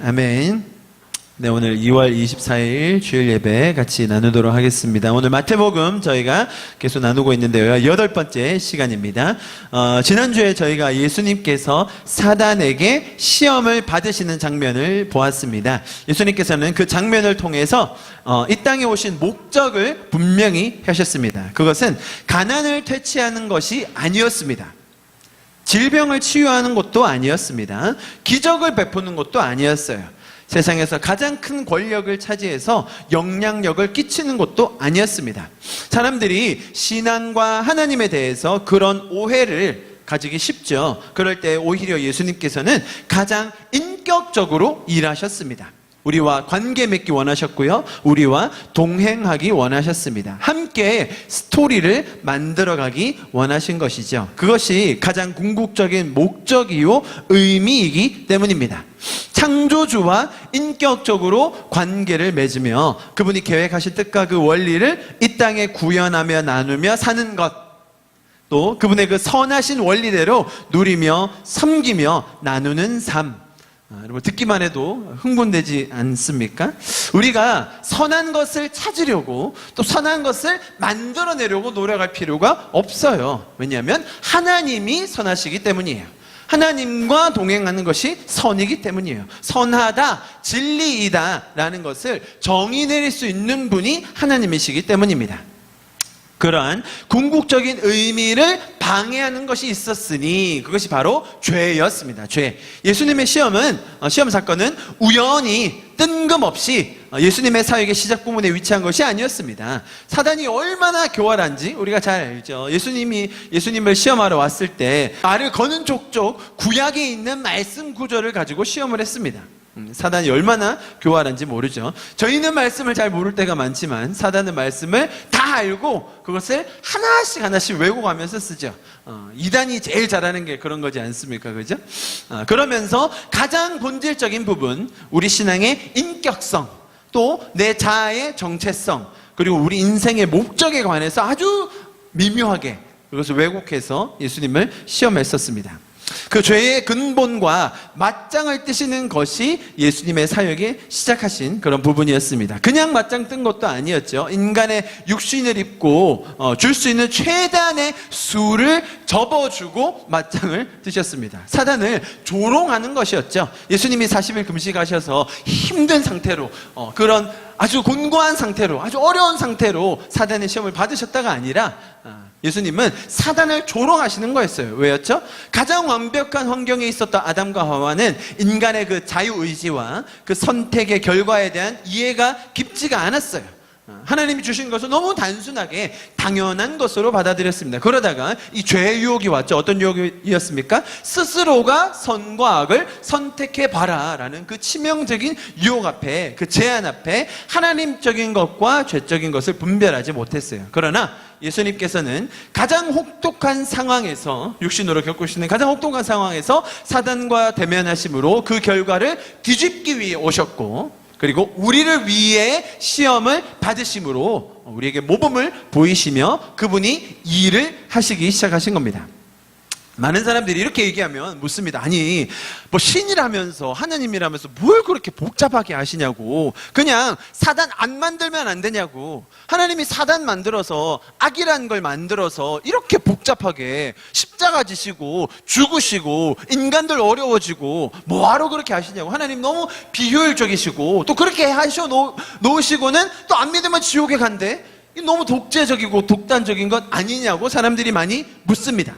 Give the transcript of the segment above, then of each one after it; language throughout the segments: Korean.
아멘. 네, 오늘 2월 24일 주일 예배 같이 나누도록 하겠습니다. 오늘 마태복음 저희가 계속 나누고 있는데요. 8번째 시간입니다. 지난주에 저희가 예수님께서 사단에게 시험을 받으시는 장면을 보았습니다. 예수님께서는 그 장면을 통해서 이 땅에 오신 목적을 분명히 하셨습니다. 그것은 가난을 퇴치하는 것이 아니었습니다. 질병을 치유하는 것도 아니었습니다. 기적을 베푸는 것도 아니었어요. 세상에서 가장 큰 권력을 차지해서 영향력을 끼치는 것도 아니었습니다. 사람들이 신앙과 하나님에 대해서 그런 오해를 가지기 쉽죠. 그럴 때 오히려 예수님께서는 가장 인격적으로 일하셨습니다. 우리와 관계 맺기 원하셨고요. 우리와 동행하기 원하셨습니다. 함께 스토리를 만들어가기 원하신 것이죠. 그것이 가장 궁극적인 목적이요 의미이기 때문입니다. 창조주와 인격적으로 관계를 맺으며 그분이 계획하신 뜻과 그 원리를 이 땅에 구현하며 나누며 사는 것, 또 그분의 그 선하신 원리대로 누리며 섬기며 나누는 삶. 여러분 듣기만 해도 흥분되지 않습니까? 우리가 선한 것을 찾으려고 또 선한 것을 만들어내려고 노력할 필요가 없어요. 왜냐하면 하나님이 선하시기 때문이에요. 하나님과 동행하는 것이 선이기 때문이에요. 선하다, 진리이다 라는 것을 정의 내릴 수 있는 분이 하나님이시기 때문입니다. 그러한 궁극적인 의미를 방해하는 것이 있었으니 그것이 바로 죄였습니다. 죄. 예수님의 시험 사건은 우연히 뜬금없이 예수님의 사역의 시작 부분에 위치한 것이 아니었습니다. 사단이 얼마나 교활한지 우리가 잘 알죠. 예수님을 시험하러 왔을 때 말을 거는 족족 구약에 있는 말씀 구절을 가지고 시험을 했습니다. 사단이 얼마나 교활한지 모르죠. 저희는 말씀을 잘 모를 때가 많지만 사단은 말씀을 다 알고 그것을 하나씩 왜곡하면서 쓰죠. 이단이 제일 잘하는 게 그런 거지 않습니까? 그죠? 그러면서 가장 본질적인 부분, 우리 신앙의 인격성, 또 내 자아의 정체성, 그리고 우리 인생의 목적에 관해서 아주 미묘하게 그것을 왜곡해서 예수님을 시험했었습니다. 그 죄의 근본과 맞짱을 뜨시는 것이 예수님의 사역에 시작하신 그런 부분이었습니다. 그냥 맞짱 뜬 것도 아니었죠. 인간의 육신을 입고 줄 수 있는 최대한의 수를 접어주고 맞짱을 뜨셨습니다. 사단을 조롱하는 것이었죠. 예수님이 40일 금식하셔서 힘든 상태로 그런 아주 곤고한 상태로 아주 어려운 상태로 사단의 시험을 받으셨다가 아니라 예수님은 사단을 조롱하시는 거였어요. 왜였죠? 가장 완벽한 환경에 있었던 아담과 하와는 인간의 그 자유의지와 그 선택의 결과에 대한 이해가 깊지가 않았어요. 하나님이 주신 것을 너무 단순하게 당연한 것으로 받아들였습니다. 그러다가 이 죄의 유혹이 왔죠. 어떤 유혹이었습니까? 스스로가 선과 악을 선택해봐라 라는 그 치명적인 유혹 앞에, 그 제안 앞에 하나님적인 것과 죄적인 것을 분별하지 못했어요. 그러나 예수님께서는 가장 혹독한 상황에서, 육신으로 겪으시는 가장 혹독한 상황에서 사단과 대면하심으로 그 결과를 뒤집기 위해 오셨고, 그리고 우리를 위해 시험을 받으심으로 우리에게 모범을 보이시며 그분이 일을 하시기 시작하신 겁니다. 많은 사람들이 이렇게 얘기하면 묻습니다. 아니 뭐 신이라면서 하나님이라면서 뭘 그렇게 복잡하게 하시냐고, 그냥 사단 안 만들면 안 되냐고, 하나님이 사단 만들어서 악이라는 걸 만들어서 이렇게 복잡하게 십자가 지시고 죽으시고 인간들 어려워지고 뭐하러 그렇게 하시냐고, 하나님 너무 비효율적이시고 또 그렇게 하셔 놓으시고는 또 안 믿으면 지옥에 간대, 너무 독재적이고 독단적인 것 아니냐고 사람들이 많이 묻습니다.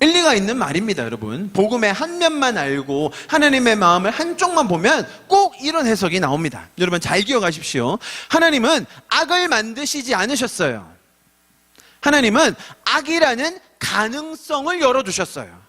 일리가 있는 말입니다, 여러분. 복음의 한 면만 알고 하나님의 마음을 한쪽만 보면 꼭 이런 해석이 나옵니다. 여러분 잘 기억하십시오. 하나님은 악을 만드시지 않으셨어요. 하나님은 악이라는 가능성을 열어두셨어요.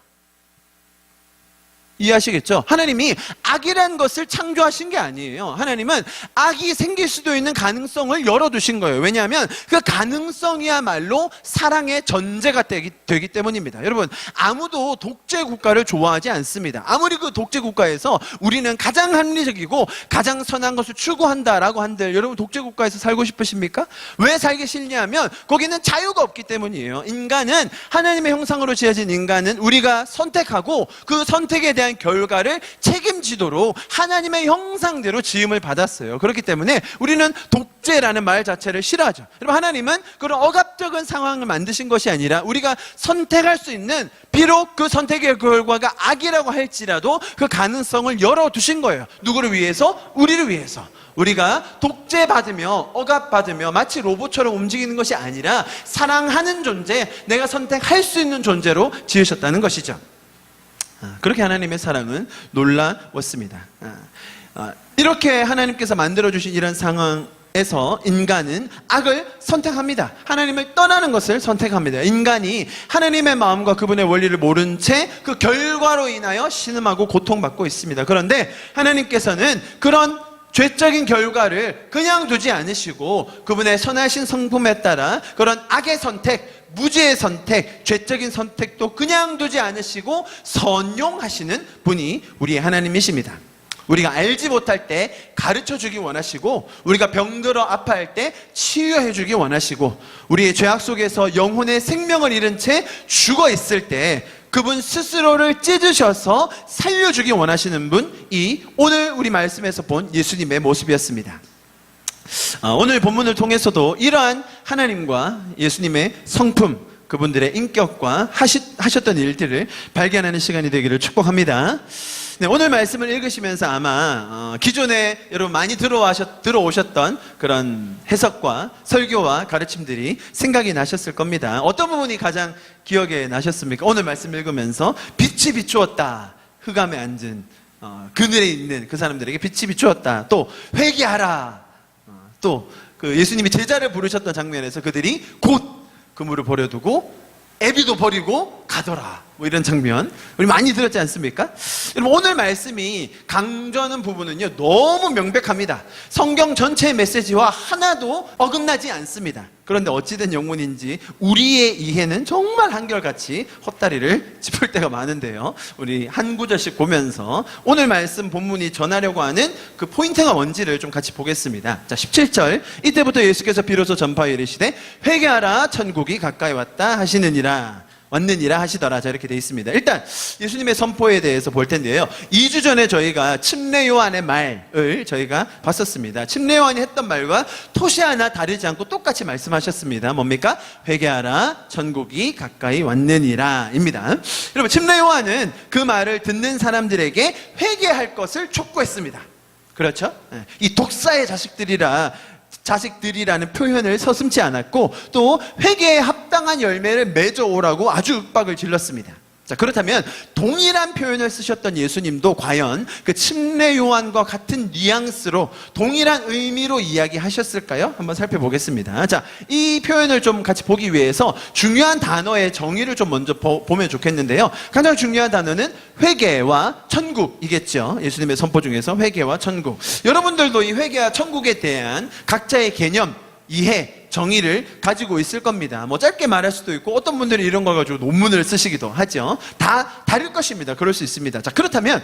이해하시겠죠? 하나님이 악이라는 것을 창조하신 게 아니에요. 하나님은 악이 생길 수도 있는 가능성을 열어두신 거예요. 왜냐하면 그 가능성이야말로 사랑의 전제가 되기 때문입니다. 여러분 아무도 독재 국가를 좋아하지 않습니다. 아무리 그 독재 국가에서 우리는 가장 합리적이고 가장 선한 것을 추구한다라고 한들 여러분 독재 국가에서 살고 싶으십니까? 왜 살기 싫냐면 거기는 자유가 없기 때문이에요. 인간은 하나님의 형상으로 지어진 인간은 우리가 선택하고 그 선택에 대한 대한 결과를 책임지도록 하나님의 형상대로 지음을 받았어요. 그렇기 때문에 우리는 독재라는 말 자체를 싫어하죠. 여러분, 하나님은 그런 억압적인 상황을 만드신 것이 아니라 우리가 선택할 수 있는, 비록 그 선택의 결과가 악이라고 할지라도 그 가능성을 열어두신 거예요. 누구를 위해서? 우리를 위해서. 우리가 독재받으며 억압받으며 마치 로봇처럼 움직이는 것이 아니라 사랑하는 존재, 내가 선택할 수 있는 존재로 지으셨다는 것이죠. 그렇게 하나님의 사랑은 놀라웠습니다. 이렇게 하나님께서 만들어주신 이런 상황에서 인간은 악을 선택합니다. 하나님을 떠나는 것을 선택합니다. 인간이 하나님의 마음과 그분의 원리를 모른 채 그 결과로 인하여 신음하고 고통받고 있습니다. 그런데 하나님께서는 그런 죄적인 결과를 그냥 두지 않으시고 그분의 선하신 성품에 따라 그런 악의 선택, 무지의 선택, 죄적인 선택도 그냥 두지 않으시고 선용하시는 분이 우리의 하나님이십니다. 우리가 알지 못할 때 가르쳐 주기 원하시고, 우리가 병들어 아파할 때 치유해 주기 원하시고, 우리의 죄악 속에서 영혼의 생명을 잃은 채 죽어 있을 때 그분 스스로를 찢으셔서 살려주기 원하시는 분이 오늘 우리 말씀에서 본 예수님의 모습이었습니다. 오늘 본문을 통해서도 이러한 하나님과 예수님의 성품, 그분들의 인격과 하셨던 일들을 발견하는 시간이 되기를 축복합니다. 네, 오늘 말씀을 읽으시면서 아마 기존에 여러분 많이 들어오셨던 그런 해석과 설교와 가르침들이 생각이 나셨을 겁니다. 어떤 부분이 가장 기억에 나셨습니까? 오늘 말씀 읽으면서 빛이 비추었다. 흑암에 앉은 그늘에 있는 그 사람들에게 빛이 비추었다. 또 회개하라. 또 그 예수님이 제자를 부르셨던 장면에서 그들이 곧 그물을 버려두고 애비도 버리고 가더라. 뭐 이런 장면 우리 많이 들었지 않습니까? 여러분, 오늘 말씀이 강조하는 부분은요 너무 명백합니다. 성경 전체의 메시지와 하나도 어긋나지 않습니다. 그런데 어찌된 영문인지 우리의 이해는 정말 한결같이 헛다리를 짚을 때가 많은데요, 우리 한 구절씩 보면서 오늘 말씀 본문이 전하려고 하는 그 포인트가 뭔지를 좀 같이 보겠습니다. 자, 17절, 이때부터 예수께서 비로소 전파하여 이르시되 회개하라 천국이 가까이 왔다 왔느니라 하시더라. 자, 이렇게 되어 있습니다. 일단 예수님의 선포에 대해서 볼 텐데요, 2주 전에 저희가 침례 요한의 말을 저희가 봤었습니다. 침례 요한이 했던 말과 토시 하나 다르지 않고 똑같이 말씀하셨습니다. 뭡니까? 회개하라 천국이 가까이 왔느니라 입니다. 여러분, 침례 요한은 그 말을 듣는 사람들에게 회개할 것을 촉구했습니다. 그렇죠? 이 독사의 자식들이라는 표현을 서슴지 않았고, 또 회개에 합당한 열매를 맺어오라고 아주 윽박을 질렀습니다. 자, 그렇다면 동일한 표현을 쓰셨던 예수님도 과연 그 침례 요한과 같은 뉘앙스로 동일한 의미로 이야기하셨을까요? 한번 살펴보겠습니다. 자, 이 표현을 좀 같이 보기 위해서 중요한 단어의 정의를 좀 먼저 보면 좋겠는데요, 가장 중요한 단어는 회개와 천국이겠죠. 예수님의 선포 중에서 회개와 천국. 여러분들도 이 회개와 천국에 대한 각자의 개념, 이해, 정의를 가지고 있을 겁니다. 뭐 짧게 말할 수도 있고, 어떤 분들이 이런 걸 가지고 논문을 쓰시기도 하죠. 다 다를 것입니다. 그럴 수 있습니다. 자, 그렇다면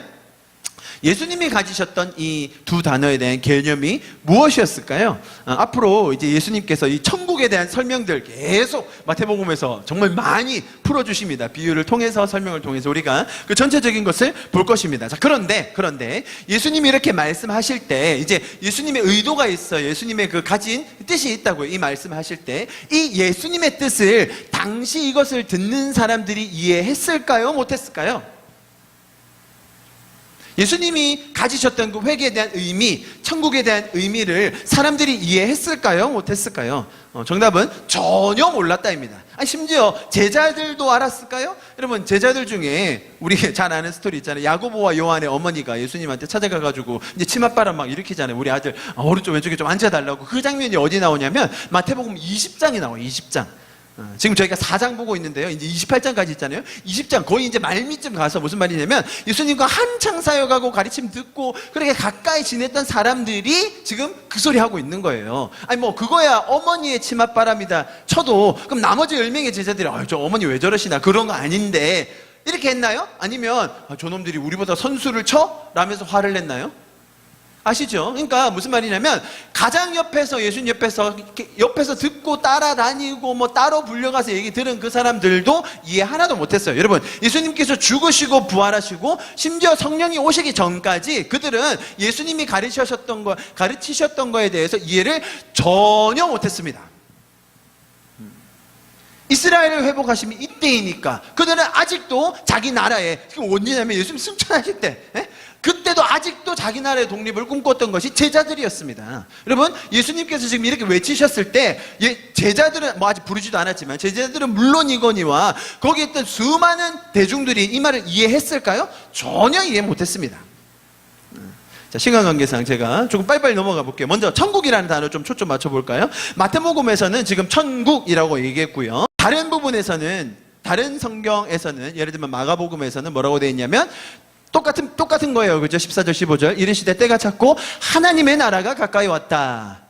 예수님이 가지셨던 이 두 단어에 대한 개념이 무엇이었을까요? 앞으로 이제 예수님께서 이 천국에 대한 설명들 계속 마태복음에서 정말 많이 풀어주십니다. 비유를 통해서, 설명을 통해서 우리가 그 전체적인 것을 볼 것입니다. 자, 그런데 예수님이 이렇게 말씀하실 때 이제 예수님의 의도가 있어요. 예수님의 그 가진 뜻이 있다고요. 이 말씀하실 때 이 예수님의 뜻을 당시 이것을 듣는 사람들이 이해했을까요? 못했을까요? 예수님이 가지셨던 그 회개에 대한 의미, 천국에 대한 의미를 사람들이 이해했을까요? 못했을까요? 정답은 전혀 몰랐다입니다. 심지어 제자들도 알았을까요? 여러분, 제자들 중에 우리 잘 아는 스토리 있잖아요. 야고보와 요한의 어머니가 예수님한테 찾아가가지고 이제 치맛바람 막 일으키잖아요. 우리 아들 오른쪽 왼쪽에 좀 앉아달라고. 그 장면이 어디 나오냐면 마태복음 20장이 나와요. 20장. 지금 저희가 4장 보고 있는데요, 이제 28장까지 있잖아요. 20장 거의 이제 말미쯤 가서 무슨 말이냐면, 예수님과 한창 사역하고 가르침 듣고 그렇게 가까이 지냈던 사람들이 지금 그 소리 하고 있는 거예요. 뭐 그거야 어머니의 치맛바람이다 쳐도, 그럼 나머지 10명의 제자들이 저 어머니 왜 저러시나, 그런 거 아닌데 이렇게 했나요? 아니면 저놈들이 우리보다 선수를 쳐? 라면서 화를 냈나요? 아시죠? 그러니까 무슨 말이냐면 가장 옆에서 예수님 옆에서 듣고 따라다니고 뭐 따로 불려가서 얘기 들은 그 사람들도 이해 하나도 못했어요. 여러분, 예수님께서 죽으시고 부활하시고 심지어 성령이 오시기 전까지 그들은 예수님이 가르치셨던 거에 대해서 이해를 전혀 못했습니다. 이스라엘을 회복하시면 이때이니까 그들은 아직도 자기 나라에, 지금 언제냐면 예수님 승천하실 때, 그때도 아직도 자기 나라의 독립을 꿈꿨던 것이 제자들이었습니다. 여러분, 예수님께서 지금 이렇게 외치셨을 때 제자들은 뭐 아직 부르지도 않았지만 제자들은 물론이거니와 거기에 있던 수많은 대중들이 이 말을 이해했을까요? 전혀 이해 못했습니다. 자, 시간 관계상 제가 조금 빨리빨리 넘어가 볼게요. 먼저 천국이라는 단어 좀 초점 맞춰볼까요? 마태복음에서는 지금 천국이라고 얘기했고요. 다른 부분에서는, 다른 성경에서는, 예를 들면 마가복음에서는 뭐라고 되어 있냐면 똑같은 거예요. 그죠? 14절 15절 이르시되 때가 찼고 하나님의 나라가 가까이 왔다.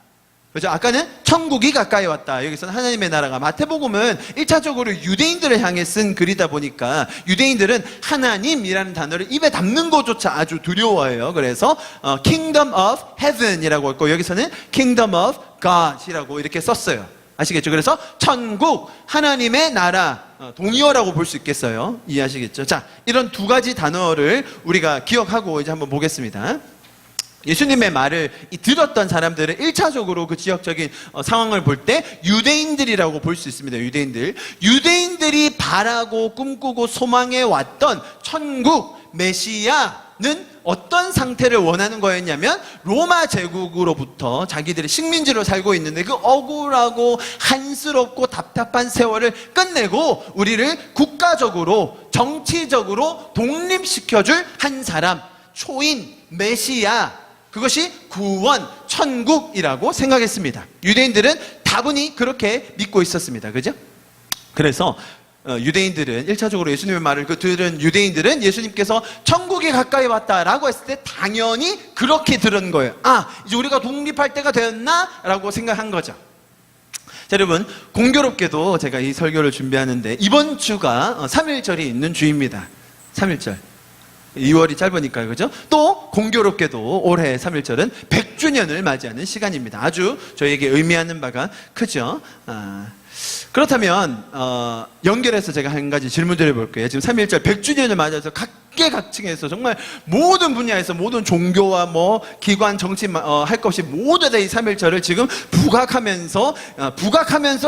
그죠? 아까는 천국이 가까이 왔다. 여기서는 하나님의 나라가. 마태복음은 1차적으로 유대인들을 향해 쓴 글이다 보니까 유대인들은 하나님이라는 단어를 입에 담는 것조차 아주 두려워해요. 그래서 Kingdom of Heaven이라고 했고 여기서는 Kingdom of God이라고 이렇게 썼어요. 아시겠죠? 그래서 천국, 하나님의 나라, 동의어라고 볼 수 있겠어요. 이해하시겠죠? 자, 이런 두 가지 단어를 우리가 기억하고 이제 한번 보겠습니다. 예수님의 말을 들었던 사람들은 1차적으로 그 지역적인 상황을 볼 때 유대인들이라고 볼 수 있습니다. 유대인들이 바라고 꿈꾸고 소망해 왔던 천국, 메시아는 어떤 상태를 원하는 거였냐면 로마 제국으로부터 자기들이 식민지로 살고 있는데 그 억울하고 한스럽고 답답한 세월을 끝내고 우리를 국가적으로 정치적으로 독립시켜줄 한 사람, 초인, 메시아, 그것이 구원, 천국이라고 생각했습니다. 유대인들은 다분히 그렇게 믿고 있었습니다. 그죠? 그래서 유대인들은 1차적으로 예수님의 말을 들은 유대인들은 예수님께서 천국이 가까이 왔다라고 했을 때 당연히 그렇게 들은 거예요. 아, 이제 우리가 독립할 때가 되었나? 라고 생각한 거죠. 자, 여러분, 공교롭게도 제가 이 설교를 준비하는데 이번 주가 3.1절이 있는 주입니다. 3.1절. 2월이 짧으니까요. 그죠? 또 공교롭게도 올해 3.1절은 100주년을 맞이하는 시간입니다. 아주 저에게 의미하는 바가 크죠. 그렇다면 연결해서 제가 한 가지 질문 드려볼게요. 지금 3.1절 100주년을 맞아서 각계각층에서 정말 모든 분야에서 모든 종교와 뭐 기관 정치 할 것 없이 모두 다 이 3.1절을 지금 부각하면서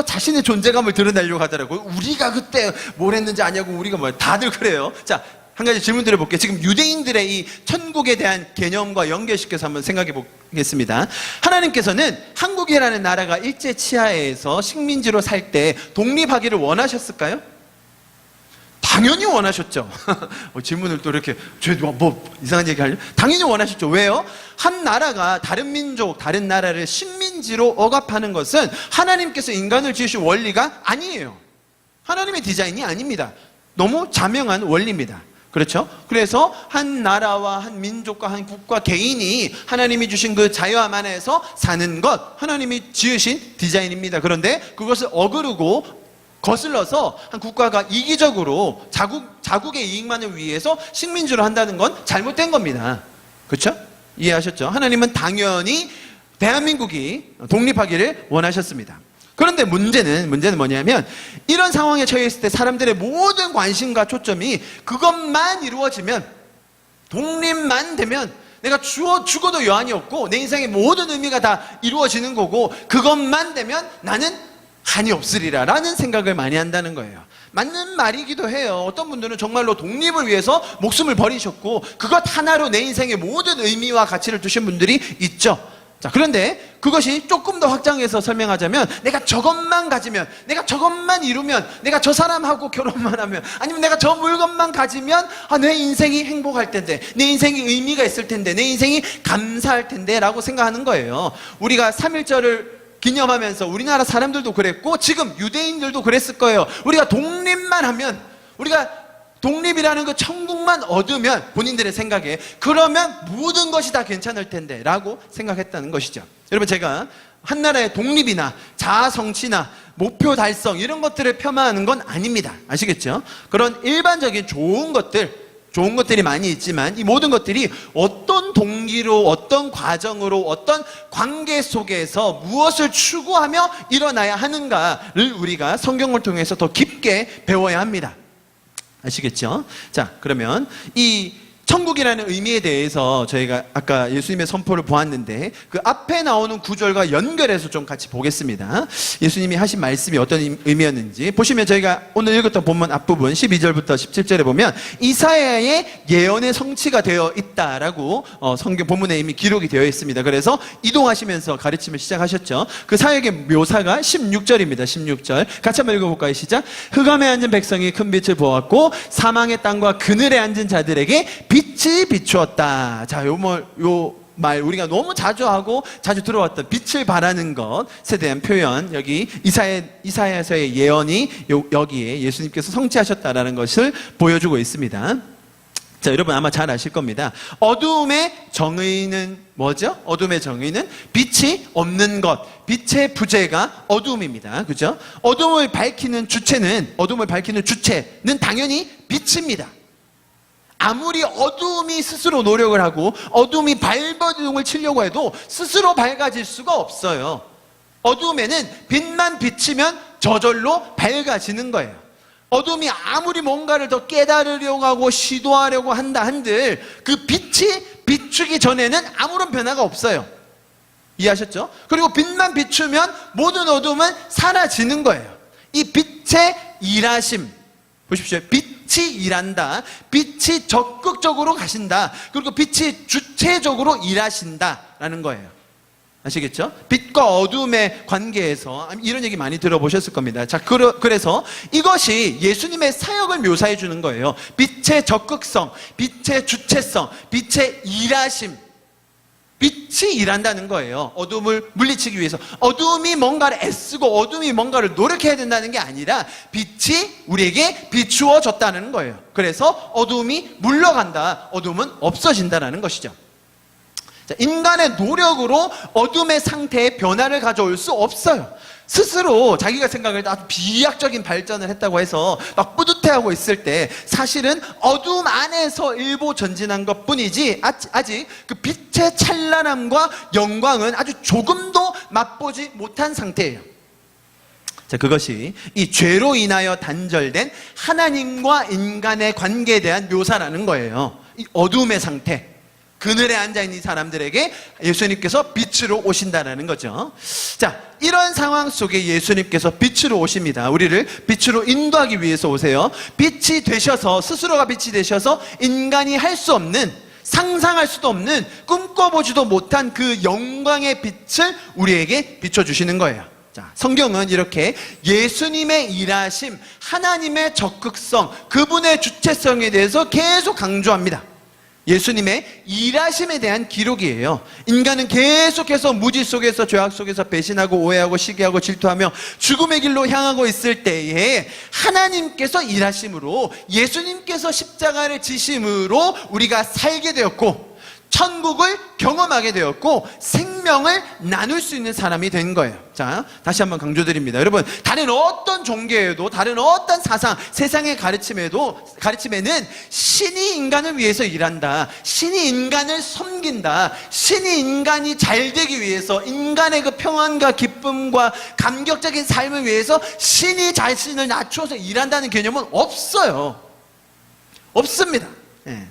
자신의 존재감을 드러내려고 하더라고요. 우리가 그때 뭘 했는지 아냐고 우리가 뭐 다들 그래요. 자, 한 가지 질문 드려볼게요. 지금 유대인들의 이 천국에 대한 개념과 연결시켜서 한번 생각해 보겠습니다. 하나님께서는 한국이라는 나라가 일제 치하에서 식민지로 살 때 독립하기를 원하셨을까요? 당연히 원하셨죠. 질문을 또 이렇게 뭐 이상한 얘기 하려고? 당연히 원하셨죠. 왜요? 한 나라가 다른 민족, 다른 나라를 식민지로 억압하는 것은 하나님께서 인간을 지으신 원리가 아니에요. 하나님의 디자인이 아닙니다. 너무 자명한 원리입니다. 그렇죠? 그래서 한 나라와 한 민족과 한 국가 개인이 하나님이 주신 그 자유함 안에서 사는 것, 하나님이 지으신 디자인입니다. 그런데 그것을 어그르고 거슬러서 한 국가가 이기적으로 자국의 이익만을 위해서 식민지로 한다는 건 잘못된 겁니다. 그렇죠? 이해하셨죠? 하나님은 당연히 대한민국이 독립하기를 원하셨습니다. 그런데 문제는 뭐냐면 이런 상황에 처해 있을 때 사람들의 모든 관심과 초점이 그것만 이루어지면, 독립만 되면 내가 죽어도 여한이 없고 내 인생의 모든 의미가 다 이루어지는 거고 그것만 되면 나는 한이 없으리라 라는 생각을 많이 한다는 거예요. 맞는 말이기도 해요. 어떤 분들은 정말로 독립을 위해서 목숨을 버리셨고 그것 하나로 내 인생의 모든 의미와 가치를 두신 분들이 있죠. 자, 그런데 그것이 조금 더 확장해서 설명하자면 내가 저것만 가지면, 내가 저것만 이루면, 내가 저 사람하고 결혼만 하면, 아니면 내가 저 물건만 가지면 내 인생이 행복할 텐데, 내 인생이 의미가 있을 텐데, 내 인생이 감사할 텐데 라고 생각하는 거예요. 우리가 3.1절을 기념하면서 우리나라 사람들도 그랬고 지금 유대인들도 그랬을 거예요. 우리가 독립만 하면, 우리가 독립이라는 그 천국만 얻으면 본인들의 생각에 그러면 모든 것이 다 괜찮을 텐데 라고 생각했다는 것이죠. 여러분, 제가 한 나라의 독립이나 자아 성취나 목표 달성 이런 것들을 폄하하는 건 아닙니다. 아시겠죠? 그런 일반적인 좋은 것들이 많이 있지만 이 모든 것들이 어떤 동기로, 어떤 과정으로, 어떤 관계 속에서 무엇을 추구하며 일어나야 하는가를 우리가 성경을 통해서 더 깊게 배워야 합니다. 아시겠죠? 자, 그러면 이 천국이라는 의미에 대해서 저희가 아까 예수님의 선포를 보았는데 그 앞에 나오는 구절과 연결해서 좀 같이 보겠습니다. 예수님이 하신 말씀이 어떤 의미였는지 보시면, 저희가 오늘 읽었던 본문 앞부분 12절부터 17절에 보면 이사야의 예언의 성취가 되어 있다라고 성경 본문에 이미 기록이 되어 있습니다. 그래서 이동하시면서 가르침을 시작하셨죠. 그 사역의 묘사가 16절입니다. 16절 같이 한번 읽어볼까요? 시작. 흑암에 앉은 백성이 큰 빛을 보았고 사망의 땅과 그늘에 앉은 자들에게 빛이 비추었다. 자, 요 말 우리가 너무 자주 하고 자주 들어왔던 빛을 발하는 것에 대한 표현, 여기 이사야서의 예언이 여기에 예수님께서 성취하셨다라는 것을 보여주고 있습니다. 자, 여러분 아마 잘 아실 겁니다. 어두움의 정의는 뭐죠? 어둠의 정의는 빛이 없는 것, 빛의 부재가 어두움입니다. 그죠? 어둠을 밝히는 주체는 당연히 빛입니다. 아무리 어두움이 스스로 노력을 하고 어두움이 발버둥을 치려고 해도 스스로 밝아질 수가 없어요. 어두움에는 빛만 비치면 저절로 밝아지는 거예요. 어둠이 아무리 뭔가를 더 깨달으려고 하고 시도하려고 한다 한들 그 빛이 비추기 전에는 아무런 변화가 없어요. 이해하셨죠? 그리고 빛만 비추면 모든 어둠은 사라지는 거예요. 이 빛의 일하심, 보십시오. 빛이 일한다. 빛이 적극적으로 가신다. 그리고 빛이 주체적으로 일하신다라는 거예요. 아시겠죠? 빛과 어둠의 관계에서 이런 얘기 많이 들어보셨을 겁니다. 자, 그래서 이것이 예수님의 사역을 묘사해 주는 거예요. 빛의 적극성, 빛의 주체성, 빛의 일하심. 빛이 일한다는 거예요. 어둠을 물리치기 위해서. 어둠이 뭔가를 애쓰고 어둠이 뭔가를 노력해야 된다는 게 아니라 빛이 우리에게 비추어졌다는 거예요. 그래서 어둠이 물러간다. 어둠은 없어진다는 것이죠. 자, 인간의 노력으로 어둠의 상태에 변화를 가져올 수 없어요. 스스로 자기가 생각을 아주 비약적인 발전을 했다고 해서 막 뿌듯해하고 있을 때 사실은 어둠 안에서 일부 전진한 것 뿐이지 아직 그 빛의 찬란함과 영광은 아주 조금도 맛보지 못한 상태예요. 자, 그것이 이 죄로 인하여 단절된 하나님과 인간의 관계에 대한 묘사라는 거예요. 이 어둠의 상태, 그늘에 앉아있는 사람들에게 예수님께서 빛으로 오신다는 거죠. 자, 이런 상황 속에 예수님께서 빛으로 오십니다. 우리를 빛으로 인도하기 위해서 오세요. 빛이 되셔서, 스스로가 빛이 되셔서 인간이 할 수 없는, 상상할 수도 없는, 꿈꿔보지도 못한 그 영광의 빛을 우리에게 비춰주시는 거예요. 자, 성경은 이렇게 예수님의 일하심, 하나님의 적극성, 그분의 주체성에 대해서 계속 강조합니다. 예수님의 일하심에 대한 기록이에요. 인간은 계속해서 무지 속에서, 죄악 속에서 배신하고 오해하고 시기하고 질투하며 죽음의 길로 향하고 있을 때에 하나님께서 일하심으로, 예수님께서 십자가를 지심으로 우리가 살게 되었고 천국을 경험하게 되었고 생명을 나눌 수 있는 사람이 된 거예요. 자, 다시 한번 강조드립니다. 여러분, 다른 어떤 종교에도, 다른 어떤 사상, 세상의 가르침에는 신이 인간을 위해서 일한다, 신이 인간을 섬긴다, 신이 인간이 잘 되기 위해서, 인간의 그 평안과 기쁨과 감격적인 삶을 위해서 신이 자신을 낮추어서 일한다는 개념은 없어요. 없습니다. 예.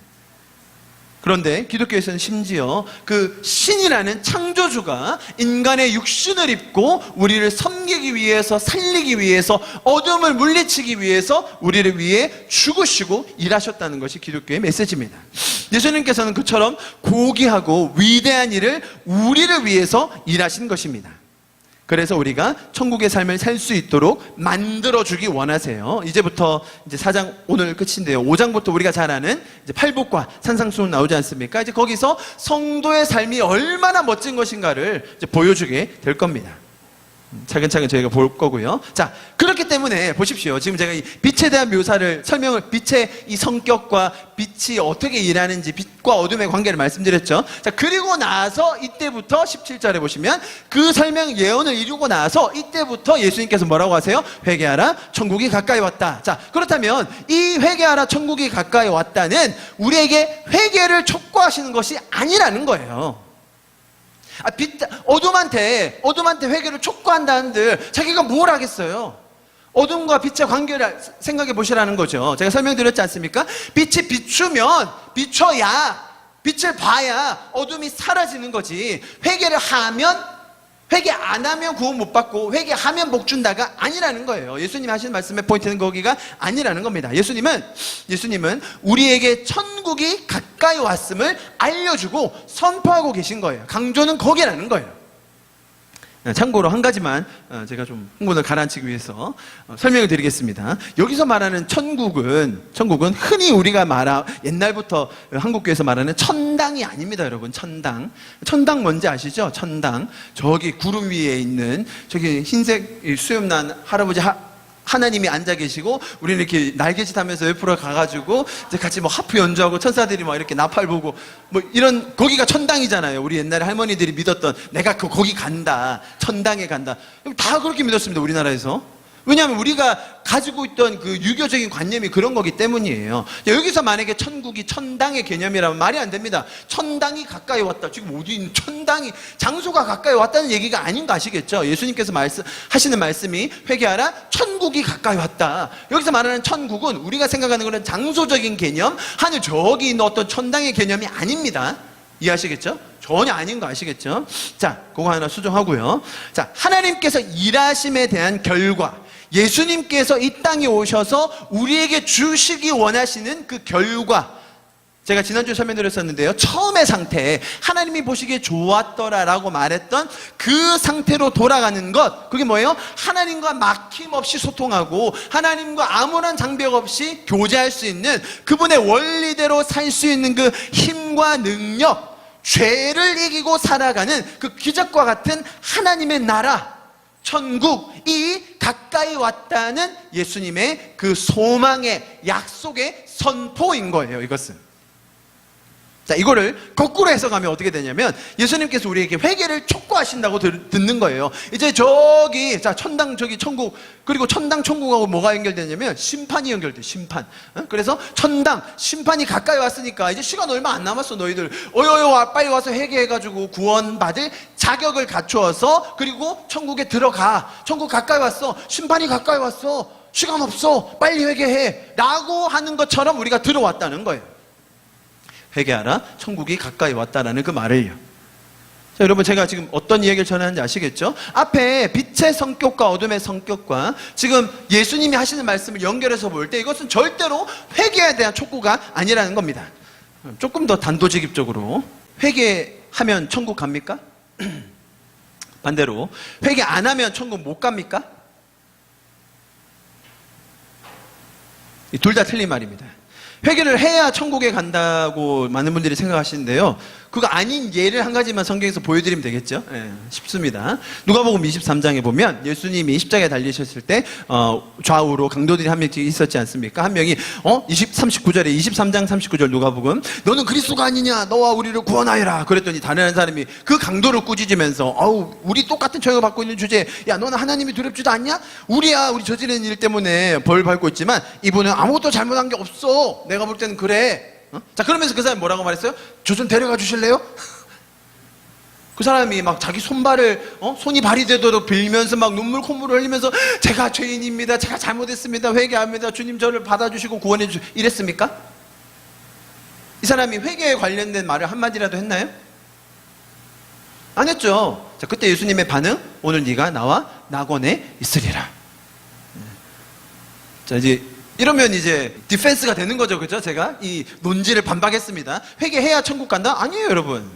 그런데 기독교에서는 심지어 그 신이라는 창조주가 인간의 육신을 입고 우리를 섬기기 위해서, 살리기 위해서, 어둠을 물리치기 위해서 우리를 위해 죽으시고 일하셨다는 것이 기독교의 메시지입니다. 예수님께서는 그처럼 고귀하고 위대한 일을 우리를 위해서 일하신 것입니다. 그래서 우리가 천국의 삶을 살 수 있도록 만들어주기 원하세요. 이제부터 이제 4장 오늘 끝인데요. 5장부터 우리가 잘 아는 이제 팔복과 산상수훈 나오지 않습니까? 이제 거기서 성도의 삶이 얼마나 멋진 것인가를 이제 보여주게 될 겁니다. 차근차근 저희가 볼 거고요. 자, 그렇기 때문에 보십시오. 지금 제가 이 빛에 대한 묘사를, 설명을, 빛의 이 성격과 빛이 어떻게 일하는지, 빛과 어둠의 관계를 말씀드렸죠. 자, 그리고 나서 이때부터 17절에 보시면 그 설명 예언을 이루고 나서 이때부터 예수님께서 뭐라고 하세요? 회개하라, 천국이 가까이 왔다. 자, 그렇다면 이 회개하라, 천국이 가까이 왔다는 우리에게 회개를 촉구하시는 것이 아니라는 거예요. 어둠한테 회개를 촉구한다는들 자기가 뭘 하겠어요? 어둠과 빛의 관계를 생각해 보시라는 거죠. 제가 설명드렸지 않습니까? 빛이 비춰야, 빛을 봐야 어둠이 사라지는 거지. 회개 안 하면 구원 못 받고 회개하면 복 준다가 아니라는 거예요. 예수님이 하시는 말씀의 포인트는 거기가 아니라는 겁니다. 예수님은 우리에게 천국이 가까이 왔음을 알려주고 선포하고 계신 거예요. 강조는 거기라는 거예요. 참고로 한 가지만 제가 좀 흥분을 가라앉히기 위해서 설명을 드리겠습니다. 여기서 말하는 천국은 흔히 우리가 옛날부터 한국교회에서 말하는 천당이 아닙니다, 여러분. 천당 뭔지 아시죠? 천당. 저기 구름 위에 있는 저기 흰색 수염난 할아버지 하나님이 앉아 계시고 우리는 이렇게 날개짓 하면서 옆으로 가가지고 이제 같이 뭐 하프 연주하고 천사들이 막 이렇게 나팔 보고 뭐 이런, 거기가 천당이잖아요. 우리 옛날에 할머니들이 믿었던, 내가 거기 간다, 천당에 간다. 다 그렇게 믿었습니다, 우리나라에서. 왜냐하면 우리가 가지고 있던 그 유교적인 관념이 그런 거기 때문이에요. 여기서 만약에 천국이 천당의 개념이라면 말이 안 됩니다. 천당이 가까이 왔다. 지금 어디 있는 천당이, 장소가 가까이 왔다는 얘기가 아닌 거 아시겠죠? 예수님께서 하시는 말씀이 회개하라, 천국이 가까이 왔다. 여기서 말하는 천국은 우리가 생각하는 그런 장소적인 개념, 하늘 저기 있는 어떤 천당의 개념이 아닙니다. 이해하시겠죠? 전혀 아닌 거 아시겠죠? 자, 그거 하나 수정하고요. 자, 하나님께서 일하심에 대한 결과, 예수님께서 이 땅에 오셔서 우리에게 주시기 원하시는 그 결과, 제가 지난주에 설명드렸었는데요. 처음의 상태, 하나님이 보시기에 좋았더라라고 말했던 그 상태로 돌아가는 것, 그게 뭐예요? 하나님과 막힘없이 소통하고 하나님과 아무런 장벽 없이 교제할 수 있는, 그분의 원리대로 살 수 있는 그 힘과 능력, 죄를 이기고 살아가는 그 기적과 같은 하나님의 나라, 천국이 가까이 왔다는 예수님의 그 소망의, 약속의 선포인 거예요, 이것은. 자, 이거를 거꾸로 해석하면 어떻게 되냐면 예수님께서 우리에게 회개를 촉구하신다고 듣는 거예요. 이제 저기, 자, 천당, 저기 천국, 그리고 천당, 천국하고 뭐가 연결되냐면 심판이 연결돼, 심판. 그래서 천당, 심판이 가까이 왔으니까 이제 시간 얼마 안 남았어, 너희들. 빨리 와서 회개해가지고 구원받을 자격을 갖추어서, 그리고 천국에 들어가. 천국 가까이 왔어. 심판이 가까이 왔어. 시간 없어. 빨리 회개해. 라고 하는 것처럼 우리가 들어왔다는 거예요. 회개하라, 천국이 가까이 왔다라는 그 말을요. 자, 여러분, 제가 지금 어떤 이야기를 전하는지 아시겠죠? 앞에 빛의 성격과 어둠의 성격과 지금 예수님이 하시는 말씀을 연결해서 볼 때 이것은 절대로 회개에 대한 촉구가 아니라는 겁니다. 조금 더 단도직입적으로, 회개하면 천국 갑니까? 반대로 회개 안 하면 천국 못 갑니까? 둘 다 틀린 말입니다. 회개를 해야 천국에 간다고 많은 분들이 생각하시는데요. 그거 아닌 예를 한 가지만 성경에서 보여드리면 되겠죠? 쉽습니다. 누가복음 23장에 보면 예수님이 십자가에 달리셨을 때 좌우로 강도들이 한 명씩 있었지 않습니까? 한 명이 39절에 23장 39절 누가복음, 너는 그리스도가 아니냐, 너와 우리를 구원하여라. 그랬더니 다른 한 사람이 그 강도를 꾸짖으면서, 우리 똑같은 처형을 받고 있는 주제에, 야, 너는 하나님이 두렵지도 않냐? 우리 저지른 일 때문에 벌 받고 있지만 이분은 아무것도 잘못한 게 없어. 내가 볼 때는 그래. 자, 그러면서 그 사람이 뭐라고 말했어요? 저 좀 데려가 주실래요? 그 사람이 막 자기 손발을 손이 발이 되도록 빌면서 막 눈물 콧물을 흘리면서, 제가 죄인입니다, 제가 잘못했습니다, 회개합니다, 주님 저를 받아주시고 구원해 주시고, 이랬습니까? 이 사람이 회개에 관련된 말을 한마디라도 했나요? 안 했죠. 자, 그때 예수님의 반응, 오늘 네가 나와 낙원에 있으리라. 자, 이제 이러면 이제 디펜스가 되는 거죠, 그죠? 제가 이 논지를 반박했습니다. 회개해야 천국 간다? 아니에요, 여러분.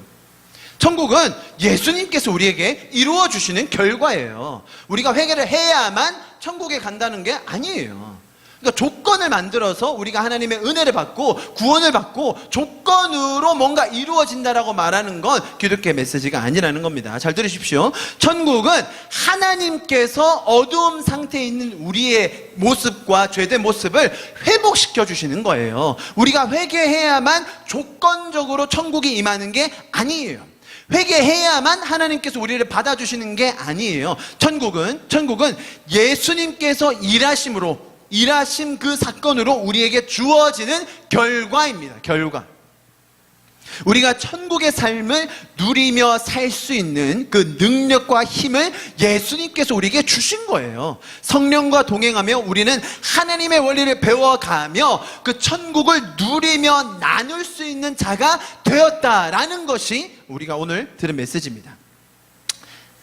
천국은 예수님께서 우리에게 이루어 주시는 결과예요. 우리가 회개를 해야만 천국에 간다는 게 아니에요. 그러니까 조건을 만들어서 우리가 하나님의 은혜를 받고 구원을 받고 조건으로 뭔가 이루어진다라고 말하는 건 기독교의 메시지가 아니라는 겁니다. 잘 들으십시오. 천국은 하나님께서 어두움 상태에 있는 우리의 모습과 죄된 모습을 회복시켜 주시는 거예요. 우리가 회개해야만 조건적으로 천국이 임하는 게 아니에요. 회개해야만 하나님께서 우리를 받아주시는 게 아니에요. 천국은 예수님께서 일하심 그 사건으로 우리에게 주어지는 결과입니다. 결과. 우리가 천국의 삶을 누리며 살 수 있는 그 능력과 힘을 예수님께서 우리에게 주신 거예요. 성령과 동행하며 우리는 하나님의 원리를 배워가며 그 천국을 누리며 나눌 수 있는 자가 되었다라는 것이 우리가 오늘 들은 메시지입니다.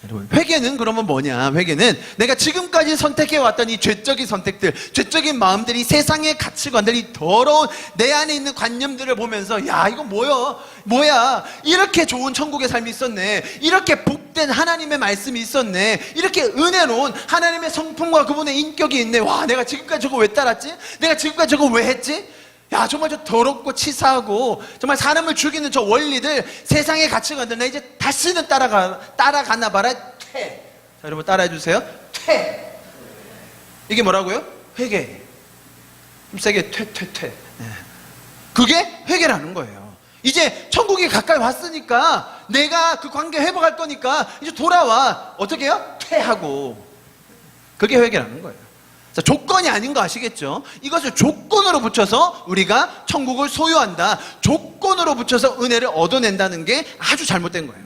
여러분, 회개는 그러면 뭐냐? 회개는 내가 지금까지 선택해왔던 이 죄적인 선택들, 죄적인 마음들이, 세상의 가치관들, 이 더러운 내 안에 있는 관념들을 보면서 야, 이거 뭐야? 이렇게 좋은 천국의 삶이 있었네. 이렇게 복된 하나님의 말씀이 있었네. 이렇게 은혜로운 하나님의 성품과 그분의 인격이 있네. 와, 내가 지금까지 저거 왜 따랐지? 내가 지금까지 저거 왜 했지? 야, 정말 저 더럽고 치사하고 정말 사람을 죽이는 저 원리들, 세상의 가치관들 나 이제 다시는 따라가나 봐라. 퇴. 자, 여러분 따라해 주세요. 퇴. 이게 뭐라고요? 회개. 좀 세게 퇴. 네. 그게 회개라는 거예요. 이제 천국이 가까이 왔으니까 내가 그 관계 회복할 거니까 이제 돌아와. 어떻게 해요? 퇴하고. 그게 회개라는 거예요. 자, 조건이 아닌 거 아시겠죠? 이것을 조건으로 붙여서 우리가 천국을 소유한다. 조건으로 붙여서 은혜를 얻어낸다는 게 아주 잘못된 거예요.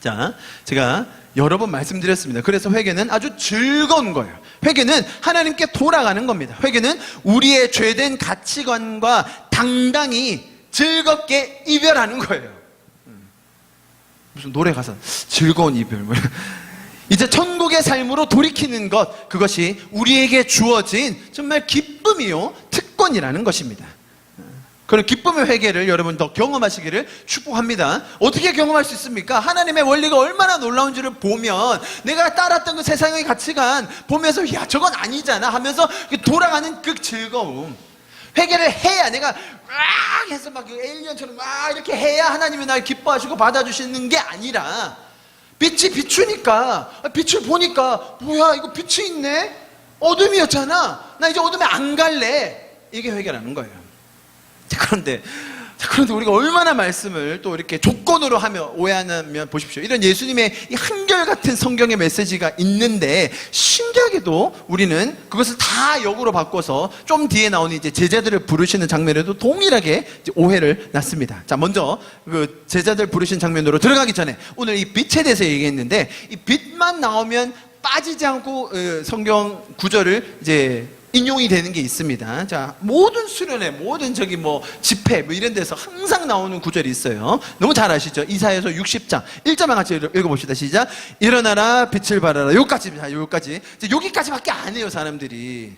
자, 제가 여러 번 말씀드렸습니다. 그래서 회개는 아주 즐거운 거예요. 회개는 하나님께 돌아가는 겁니다. 회개는 우리의 죄된 가치관과 당당히 즐겁게 이별하는 거예요. 무슨 노래 가사 즐거운 이별 뭐 이제 천국의 삶으로 돌이키는 것, 그것이 우리에게 주어진 정말 기쁨이요 특권이라는 것입니다. 그런 기쁨의 회개를 여러분 더 경험하시기를 축복합니다. 어떻게 경험할 수 있습니까? 하나님의 원리가 얼마나 놀라운지를 보면 내가 따랐던 그 세상의 가치관 보면서 야, 저건 아니잖아 하면서 돌아가는 그 즐거움. 회개를 해야 내가 막 해서 막 에일리언처럼 막 이렇게 해야 하나님이 날 기뻐하시고 받아주시는 게 아니라 빛이 비추니까, 빛을 보니까 뭐야 이거 빛이 있네? 어둠이었잖아. 나 이제 어둠에 안 갈래. 이게 회개라는 거예요. 그런데 우리가 얼마나 말씀을 또 이렇게 조건으로 하며 오해하면 보십시오. 이런 예수님의 이 한결같은 성경의 메시지가 있는데 신기하게도 우리는 그것을 다 역으로 바꿔서 좀 뒤에 나오는 이제 제자들을 부르시는 장면에도 동일하게 이제 오해를 낳습니다. 자, 먼저 그 제자들 부르신 장면으로 들어가기 전에 오늘 이 빛에 대해서 얘기했는데 이 빛만 나오면 빠지지 않고 성경 구절을 이제 인용이 되는 게 있습니다. 자, 모든 수련회, 모든 집회 이런 데서 항상 나오는 구절이 있어요. 너무 잘 아시죠? 이사야서 60장 1절만 같이 읽어봅시다. 시작. 일어나라 빛을 발하라. 여기까지. 여기까지밖에 안 해요, 사람들이.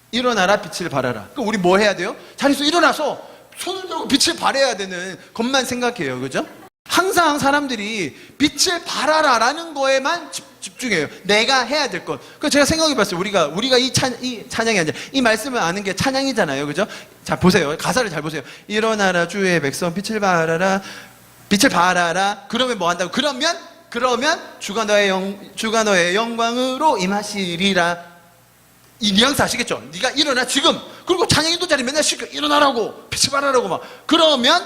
일어나라 빛을 발하라. 그럼 우리 뭐 해야 돼요? 자리에서 일어나서 손을 들고 빛을 발해야 되는 것만 생각해요. 그죠? 항상 사람들이 빛을 발하라라는 거에만 집중해요. 내가 해야 될 것. 그래서 제가 생각해 봤어요. 우리가 이 찬양이 아니라 이 말씀을 아는 게 찬양이잖아요. 그죠? 자, 보세요. 가사를 잘 보세요. 일어나라 주의 백성 빛을 발하라. 빛을 발하라. 그러면 뭐 한다고? 그러면 주가 너의 영광으로 임하시리라. 이 뉘앙스 아시겠죠? 네가 일어나 지금. 그리고 찬양인도 자리 맨날 시켜 일어나라고 빛을 발하라고 막. 그러면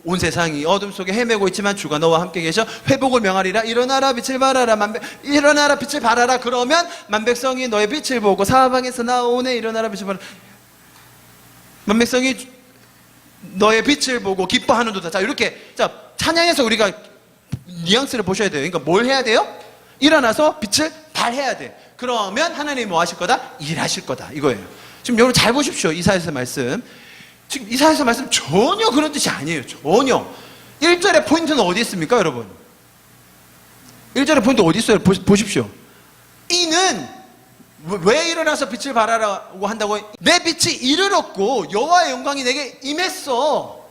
온 세상이 어둠 속에 헤매고 있지만 주가 너와 함께 계셔 회복을 명하리라. 일어나라 빛을 발하라. 일어나라 빛을 발하라. 그러면 만백성이 너의 빛을 보고 사방에서 나오네. 일어나라 빛을 발하라. 만백성이 너의 빛을 보고 기뻐하는도다. 자, 이렇게 찬양에서 우리가 뉘앙스를 보셔야 돼요. 그러니까 뭘 해야 돼요? 일어나서 빛을 발해야 돼. 그러면 하나님이 뭐 하실 거다? 일하실 거다. 이거예요. 지금 여러분 잘 보십시오. 이사야서 말씀. 지금 이사야서 말씀 전혀 그런 뜻이 아니에요. 전혀. 1절의 포인트는 어디 있습니까, 여러분? 1절의 포인트 어디 있어요? 보십시오. 이는 왜 일어나서 빛을 발하라고 한다고? 내 빛이 이르렀고 여호와의 영광이 내게 임했어.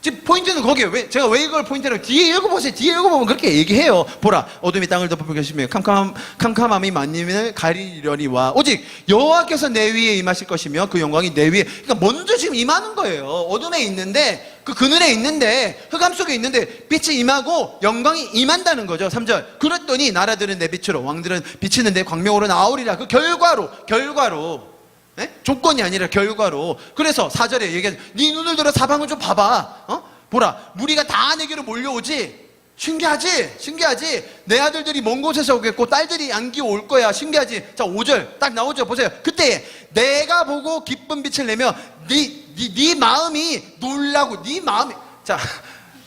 지금 포인트는 거기에요. 제가 왜 이걸 포인트라고, 뒤에 읽어보세요. 뒤에 읽어보면 그렇게 얘기해요. 보라, 어둠이 땅을 덮고 계시며 캄캄함이 만민을 가리려니와 오직 여호와께서 내 위에 임하실 것이며 그 영광이 내 위에. 그러니까 먼저 지금 임하는 거예요. 어둠에 있는데, 그 그늘에 있는데, 흑암 속에 있는데 빛이 임하고 영광이 임한다는 거죠. 3절. 그랬더니 나라들은 내 빛으로, 왕들은 비치는 내 광명으로 나오리라. 그 결과로 네? 조건이 아니라 결과로. 그래서 4절에 얘기하죠. 네 눈을 들어 사방을 좀 봐봐. 보라, 무리가 다 내게로 몰려오지. 신기하지. 내 아들들이 먼 곳에서 오겠고 딸들이 안기어 올 거야. 신기하지. 자, 5절 딱 나오죠. 보세요. 그때 내가 보고 기쁜 빛을 내며 네 마음이 놀라고. 네 마음이, 자,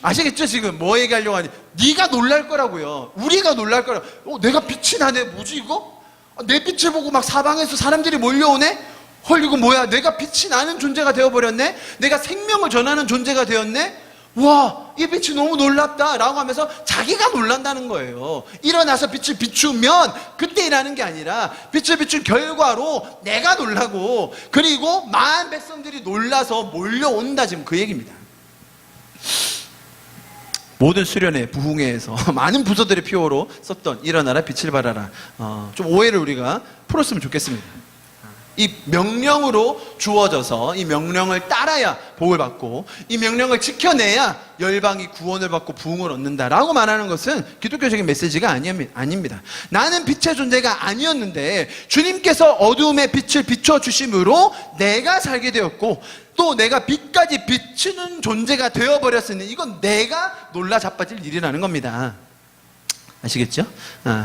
아시겠죠? 지금 뭐 얘기하려고 하니, 네가 놀랄 거라고요. 우리가 놀랄 거라고. 내가 빛이 나네. 뭐지 이거? 내 빛을 보고 막 사방에서 사람들이 몰려오네? 헐, 이거 뭐야? 내가 빛이 나는 존재가 되어버렸네? 내가 생명을 전하는 존재가 되었네? 와, 이 빛이 너무 놀랍다 라고 하면서 자기가 놀란다는 거예요. 일어나서 빛을 비추면 그때 일하는 게 아니라 빛을 비춘 결과로 내가 놀라고, 그리고 많은 백성들이 놀라서 몰려온다, 지금 그 얘기입니다. 모든 수련회, 부흥회에서 많은 부서들의 표어로 썼던 일어나라 빛을 발하라, 좀 오해를 우리가 풀었으면 좋겠습니다. 이 명령으로 주어져서 이 명령을 따라야 복을 받고, 이 명령을 지켜내야 열방이 구원을 받고 부흥을 얻는다라고 말하는 것은 기독교적인 메시지가 아닙니다. 나는 빛의 존재가 아니었는데 주님께서 어두움에 빛을 비춰주심으로 내가 살게 되었고, 또 내가 빛까지 비추는 존재가 되어버렸으니 이건 내가 놀라 자빠질 일이라는 겁니다. 아시겠죠?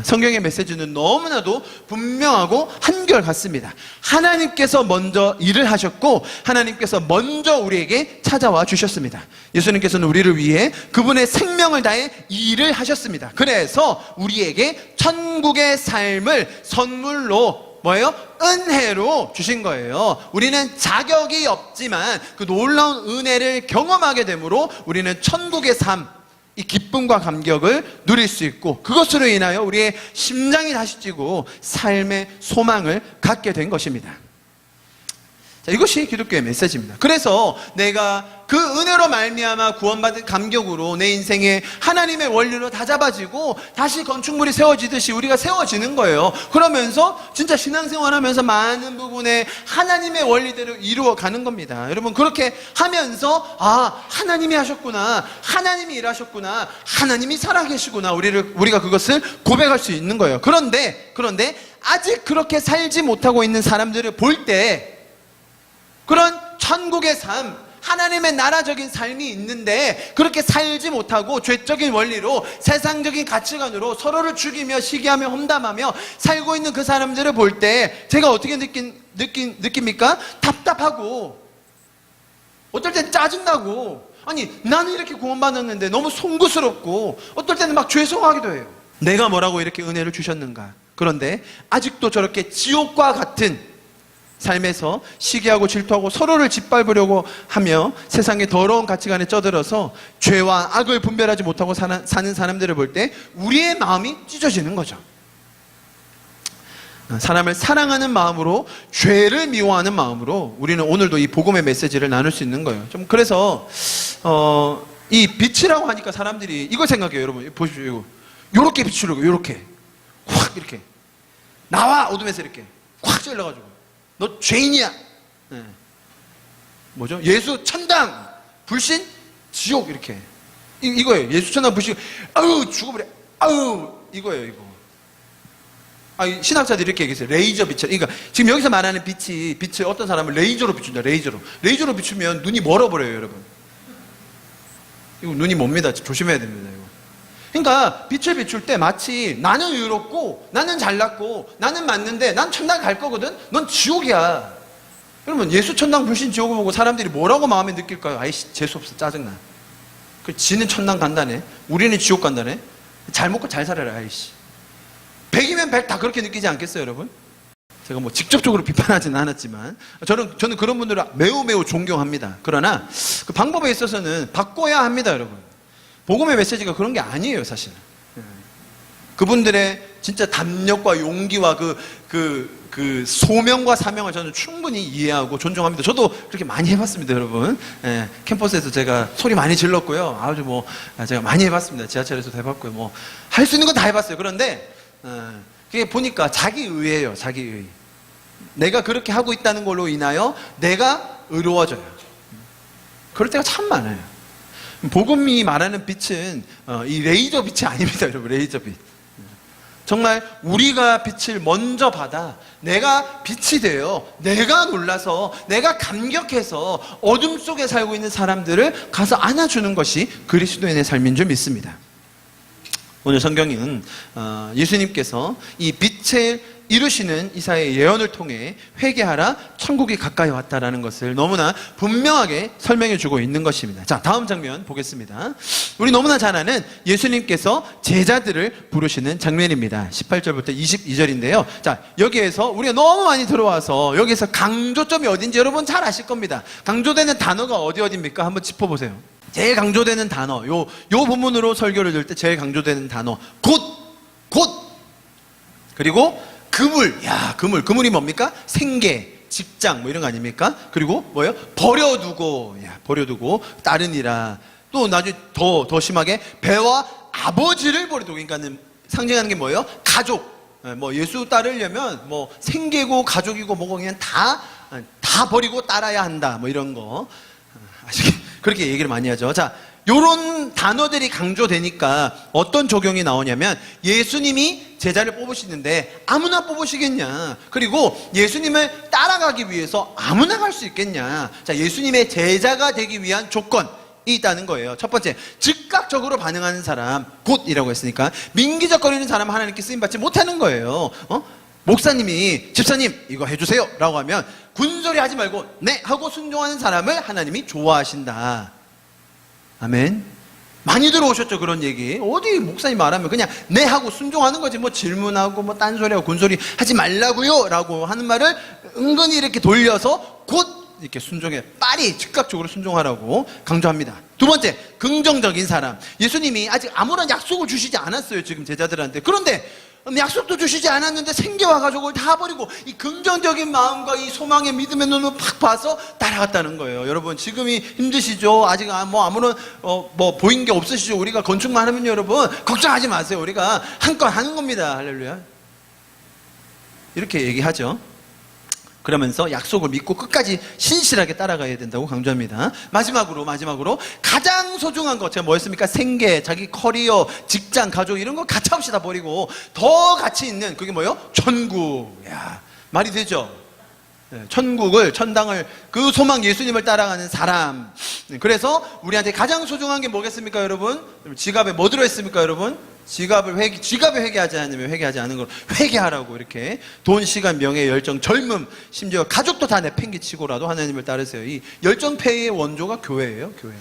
성경의 메시지는 너무나도 분명하고 한결같습니다. 하나님께서 먼저 일을 하셨고, 하나님께서 먼저 우리에게 찾아와 주셨습니다. 예수님께서는 우리를 위해 그분의 생명을 다해 일을 하셨습니다. 그래서 우리에게 천국의 삶을 선물로, 뭐예요? 은혜로 주신 거예요. 우리는 자격이 없지만 그 놀라운 은혜를 경험하게 되므로 우리는 천국의 삶, 이 기쁨과 감격을 누릴 수 있고, 그것으로 인하여 우리의 심장이 다시 뛰고 삶의 소망을 갖게 된 것입니다. 자, 이것이 기독교의 메시지입니다. 그래서 내가 그 은혜로 말미암아 구원받은 감격으로 내 인생에 하나님의 원리로 다잡아지고 다시 건축물이 세워지듯이 우리가 세워지는 거예요. 그러면서 진짜 신앙생활하면서 많은 부분에 하나님의 원리대로 이루어가는 겁니다. 여러분, 그렇게 하면서 하나님이 하셨구나, 하나님이 일하셨구나, 하나님이 살아계시구나, 우리가 그것을 고백할 수 있는 거예요. 그런데 아직 그렇게 살지 못하고 있는 사람들을 볼 때, 그런 천국의 삶, 하나님의 나라적인 삶이 있는데 그렇게 살지 못하고 죄적인 원리로, 세상적인 가치관으로 서로를 죽이며 시기하며 험담하며 살고 있는 그 사람들을 볼 때 제가 어떻게 느낍니까? 답답하고, 어떨 땐 짜증나고, 아니 나는 이렇게 구원받았는데 너무 송구스럽고, 어떨 때는 막 죄송하기도 해요. 내가 뭐라고 이렇게 은혜를 주셨는가? 그런데 아직도 저렇게 지옥과 같은 삶에서 시기하고 질투하고 서로를 짓밟으려고 하며 세상의 더러운 가치관에 쩌들어서 죄와 악을 분별하지 못하고 사는 사람들을 볼 때 우리의 마음이 찢어지는 거죠. 사람을 사랑하는 마음으로, 죄를 미워하는 마음으로 우리는 오늘도 이 복음의 메시지를 나눌 수 있는 거예요. 좀 그래서 이 빛이라고 하니까 사람들이 이걸 생각해요. 여러분 보십시오. 이거 요렇게 비추려고, 요렇게 확 이렇게 나와, 어둠에서 이렇게 확 찔러가지고 너 죄인이야. 네. 뭐죠? 예수 천당, 불신, 지옥, 이렇게. 이거예요. 예수 천당, 불신, 아유, 죽어버려. 아유, 이거예요, 이거. 신학자들이 이렇게 얘기했어요. 레이저 빛을. 그러니까 지금 여기서 말하는 빛을 어떤 사람은 레이저로 비춘다, 레이저로 비추면 눈이 멀어버려요, 여러분. 이거 눈이 멉니다. 조심해야 됩니다, 이거. 그러니까 빛을 비출 때 마치 나는 의롭고 나는 잘났고 나는 맞는데 난 천당 갈 거거든, 넌 지옥이야. 그러면 예수 천당 불신 지옥을 보고 사람들이 뭐라고 마음에 느낄까요? 아이씨, 재수없어, 짜증나. 지는 천당 간다네, 우리는 지옥 간다네, 잘 먹고 잘 살아라, 아이씨. 100이면 100 다 그렇게 느끼지 않겠어요, 여러분? 제가 뭐 직접적으로 비판하지는 않았지만 저는 그런 분들을 매우 존경합니다. 그러나 그 방법에 있어서는 바꿔야 합니다, 여러분. 복음의 메시지가 그런 게 아니에요, 사실은. 그분들의 진짜 담력과 용기와 그 그 소명과 사명을 저는 충분히 이해하고 존중합니다. 저도 그렇게 많이 해봤습니다, 여러분. 예, 캠퍼스에서 제가 소리 많이 질렀고요. 아주 뭐 제가 많이 해봤습니다. 지하철에서도 해봤고요. 뭐 할 수 있는 건 다 해봤어요. 그런데 그게 보니까 자기의예요, 자기의. 내가 그렇게 하고 있다는 걸로 인하여 내가 의로워져요. 그럴 때가 참 많아요. 복음이 말하는 빛은 이 레이저 빛이 아닙니다, 여러분. 레이저 빛. 정말 우리가 빛을 먼저 받아 내가 빛이 되어 내가 놀라서 내가 감격해서 어둠 속에 살고 있는 사람들을 가서 안아주는 것이 그리스도인의 삶인 줄 믿습니다. 오늘 성경은 예수님께서 이 빛을 이루시는 이사야의 예언을 통해 회개하라 천국이 가까이 왔다라는 것을 너무나 분명하게 설명해 주고 있는 것입니다. 자, 다음 장면 보겠습니다. 우리 너무나 잘 아는 예수님께서 제자들을 부르시는 장면입니다. 18절부터 22절인데요. 자, 여기에서 우리가 너무 많이 들어와서 여기에서 강조점이 어딘지 여러분 잘 아실 겁니다. 강조되는 단어가 어디입니까? 한번 짚어보세요. 제일 강조되는 단어, 요 본문으로 설교를 들 때 제일 강조되는 단어, 곧 그리고 그물. 야, 그물이 뭡니까? 생계, 직장 뭐 이런 거 아닙니까? 그리고 뭐예요? 버려두고 따르니라. 또 나중에 더 심하게 배와 아버지를 버려두고. 그러니까는 상징하는 게 뭐예요? 가족. 뭐 예수 따르려면 뭐 생계고 가족이고 뭐고 그냥 다 버리고 따라야 한다. 뭐 이런 거. 그렇게 얘기를 많이 하죠. 자, 요런 단어들이 강조되니까 어떤 적용이 나오냐면 예수님이 제자를 뽑으시는데 아무나 뽑으시겠냐? 그리고 예수님을 따라가기 위해서 아무나 갈 수 있겠냐? 자, 예수님의 제자가 되기 위한 조건이 있다는 거예요. 첫 번째, 즉각적으로 반응하는 사람, 곧이라고 했으니까 민기적거리는 사람 하나님께 쓰임받지 못하는 거예요. 목사님이 집사님 이거 해주세요 라고 하면 군소리 하지 말고 네 하고 순종하는 사람을 하나님이 좋아하신다. 아멘. 많이 들어오셨죠, 그런 얘기. 어디 목사님 말하면 그냥 네 하고 순종하는 거지. 뭐 질문하고 뭐 딴소리하고 군소리 하지 말라고요 라고 하는 말을 은근히 이렇게 돌려서 곧 이렇게 순종해, 빨리 즉각적으로 순종하라고 강조합니다. 두 번째, 긍정적인 사람. 예수님이 아직 아무런 약속을 주시지 않았어요, 지금 제자들한테. 그런데 약속도 주시지 않았는데 생계와 가족을 다 버리고 이 긍정적인 마음과 이 소망의 믿음의 눈을 팍 봐서 따라갔다는 거예요. 여러분, 지금이 힘드시죠? 아직 뭐 아무런 뭐 보인 게 없으시죠? 우리가 건축만 하면 여러분 걱정하지 마세요. 우리가 한건 하는 겁니다. 할렐루야. 이렇게 얘기하죠. 그러면서 약속을 믿고 끝까지 신실하게 따라가야 된다고 강조합니다. 마지막으로 가장 소중한 것, 제가 뭐였습니까? 생계, 자기 커리어, 직장, 가족 이런 거 가차없이 다 버리고 더 가치 있는 그게 뭐예요? 천국. 야, 말이 되죠? 천국을, 천당을, 그 소망 예수님을 따라가는 사람. 그래서 우리한테 가장 소중한 게 뭐겠습니까, 여러분? 지갑에 뭐 들어있습니까, 여러분? 지갑에 회개하지 않으면 회개하지 않은 걸 회개하라고 이렇게 돈, 시간, 명예, 열정, 젊음, 심지어 가족도 다 내팽개치고라도 하나님을 따르세요. 이 열정페이의 원조가 교회예요, 교회.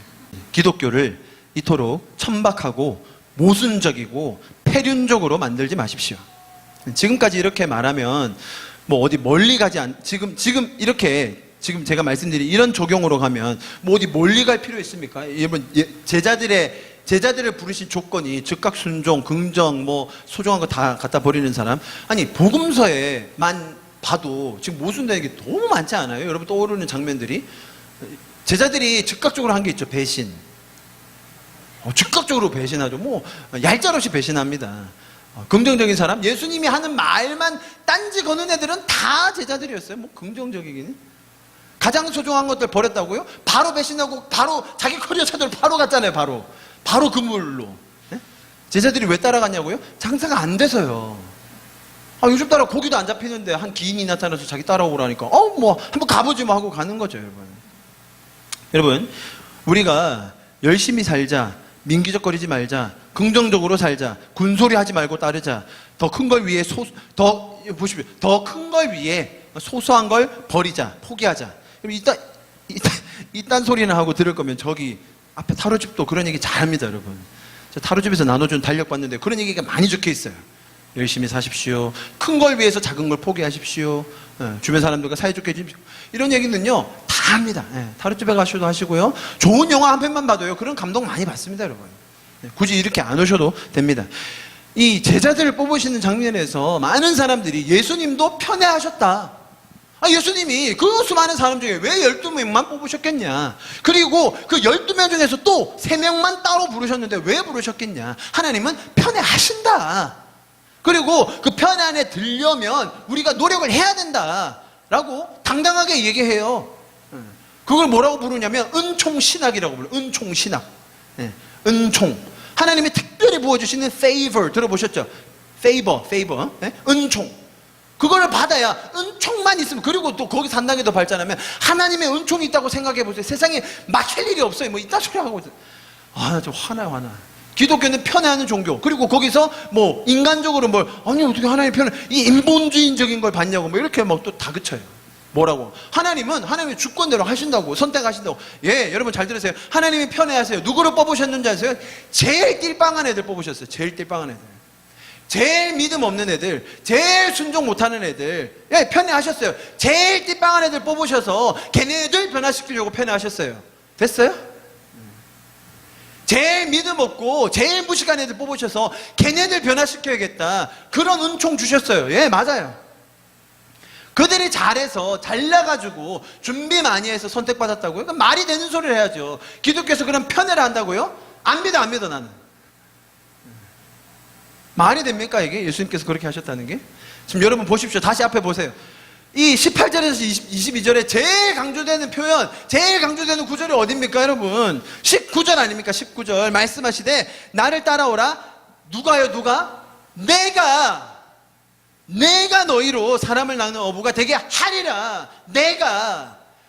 기독교를 이토록 천박하고 모순적이고 폐륜적으로 만들지 마십시오. 지금까지 이렇게 말하면 뭐 어디 멀리 가지 지금 제가 말씀드린 이런 적용으로 가면 뭐 어디 멀리 갈 필요 있습니까? 여러분, 제자들을 부르신 조건이 즉각 순종, 긍정, 뭐 소중한 거 다 갖다 버리는 사람. 아니, 복음서에만 봐도 지금 모순되는 게 너무 많지 않아요? 여러분, 떠오르는 장면들이. 제자들이 즉각적으로 한 게 있죠. 배신. 즉각적으로 배신하죠. 뭐 얄짤없이 배신합니다. 긍정적인 사람, 예수님이 하는 말만 딴지 거는 애들은 다 제자들이었어요. 뭐 긍정적이긴. 가장 소중한 것들 버렸다고요? 바로 배신하고 바로 자기 커리어 찾으러 바로 갔잖아요. 바로 그물로. 제자들이 왜 따라갔냐고요? 장사가 안 돼서요. 요즘 따라 고기도 안 잡히는데 한 기인이 나타나서 자기 따라오라니까 뭐 한번 가보지 뭐 하고 가는 거죠. 여러분, 우리가 열심히 살자, 민기적거리지 말자, 긍정적으로 살자, 군소리 하지 말고 따르자, 더 큰 걸 위해 더 큰 걸 위해 소소한 걸 버리자, 포기하자. 이딴 소리나 하고 들을 거면 저기 앞에 타로집도 그런 얘기 잘합니다, 여러분. 저 타로집에서 나눠준 달력 봤는데 그런 얘기가 많이 적혀 있어요. 열심히 사십시오. 큰 걸 위해서 작은 걸 포기하십시오. 주변 사람들과 사이좋게 해주십시오. 이런 얘기는요, 다 합니다. 타로집에 가셔도 하시고요. 좋은 영화 한 편만 봐도요, 그런 감동 많이 받습니다, 여러분. 굳이 이렇게 안 오셔도 됩니다. 이 제자들을 뽑으시는 장면에서 많은 사람들이 예수님도 편애하셨다. 예수님이 그 수많은 사람 중에 왜 12명만 뽑으셨겠냐? 그리고 그 12명 중에서 또 3명만 따로 부르셨는데 왜 부르셨겠냐? 하나님은 편애하신다. 그리고 그 편애 안에 들려면 우리가 노력을 해야 된다 라고 당당하게 얘기해요. 그걸 뭐라고 부르냐면 은총신학이라고 불러요. 은총신학. 은총. 하나님이 특별히 부어주시는 favor 들어보셨죠? favor. 은총. 그걸 받아야 은총만 있으면, 그리고 또 거기 산당에 더 발전하면 하나님의 은총이 있다고 생각해 보세요. 세상에 막힐 일이 없어요. 뭐 이딴 소리 하고 있어요. 나 좀 화나. 기독교는 편애하는 종교. 그리고 거기서 뭐 인간적으로 아니 어떻게 하나님 편애, 이 인본주의적인 걸 받냐고 이렇게 막 또 다그쳐요. 뭐라고? 하나님은 하나님의 주권대로 하신다고, 선택하신다고. 여러분 잘 들으세요. 하나님이 편애하세요. 누구를 뽑으셨는지 아세요? 제일 띨빵한 애들 뽑으셨어요. 제일 띨빵한 애들. 제일 믿음 없는 애들, 제일 순종 못하는 애들, 편애하셨어요. 제일 띨빵한 애들 뽑으셔서 걔네들 변화시키려고 편애하셨어요. 됐어요? 제일 믿음 없고 제일 무식한 애들 뽑으셔서 걔네들 변화시켜야겠다. 그런 은총 주셨어요. 맞아요. 그들이 잘해서 잘나가지고 준비 많이 해서 선택받았다고요? 그럼 말이 되는 소리를 해야죠. 기독교에서 그런 편애를 한다고요? 안 믿어 나는. 말이 됩니까 이게? 예수님께서 그렇게 하셨다는 게? 지금 여러분 보십시오. 다시 앞에 보세요. 이 18절에서 22절에 제일 강조되는 표현, 제일 강조되는 구절이 어딥니까 여러분? 19절 아닙니까? 19절 말씀하시되 나를 따라오라. 누가요? 누가? 내가 너희로 사람을 낳는 어부가 되게 하리라.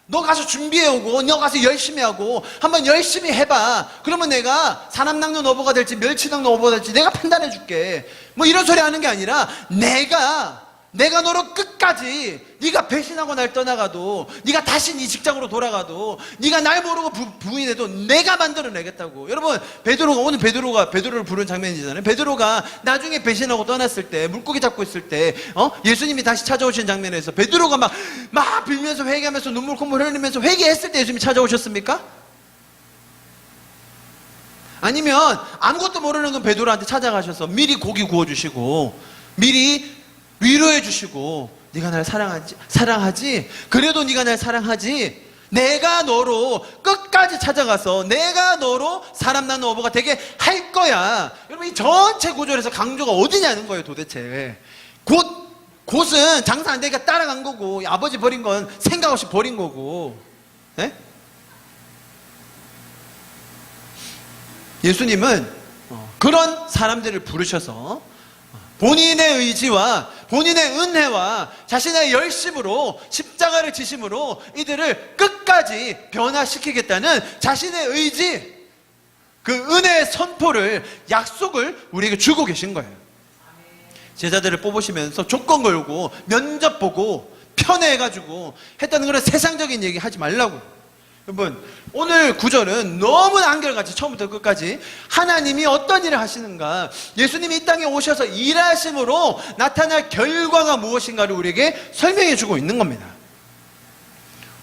너 가서 준비해오고 너 가서 열심히 하고 한번 열심히 해봐. 그러면 내가 사람 낚는 어부가 될지 멸치 낚는 어부가 될지 내가 판단해줄게. 이런 소리 하는 게 아니라 내가 너로 끝까지, 네가 배신하고 날 떠나가도, 네가 다시 네 직장으로 돌아가도, 네가 날 모르고 부인해도 내가 만들어내겠다고. 여러분 오늘 베드로를 부른 장면이잖아요. 베드로가 나중에 배신하고 떠났을 때, 물고기 잡고 있을 때 예수님이 다시 찾아오신 장면에서 베드로가 막 빌면서 회개하면서 눈물 콧물 흘리면서 회개했을 때 예수님이 찾아오셨습니까? 아니면 아무것도 모르는 건 베드로한테 찾아가셔서 미리 고기 구워주시고 미리 위로해 주시고, 네가 날 사랑하지? 그래도 네가 날 사랑하지? 내가 너로 끝까지 찾아가서 내가 너로 사람 낳는 어부가 되게 할 거야. 여러분 이 전체 구절에서 강조가 어디냐는 거예요 도대체. 곧은 장사 안 되니까 따라간 거고, 아버지 버린 건 생각 없이 버린 거고. 예수님은 그런 사람들을 부르셔서 본인의 의지와 본인의 은혜와 자신의 열심으로 십자가를 지심으로 이들을 끝까지 변화시키겠다는 자신의 의지, 그 은혜의 선포를, 약속을 우리에게 주고 계신 거예요. 제자들을 뽑으시면서 조건 걸고 면접 보고 편애해가지고 했다는 그런 세상적인 얘기 하지 말라고. 여러분 오늘 구절은 너무나 한결같이 처음부터 끝까지 하나님이 어떤 일을 하시는가, 예수님이 이 땅에 오셔서 일하심으로 나타날 결과가 무엇인가를 우리에게 설명해 주고 있는 겁니다.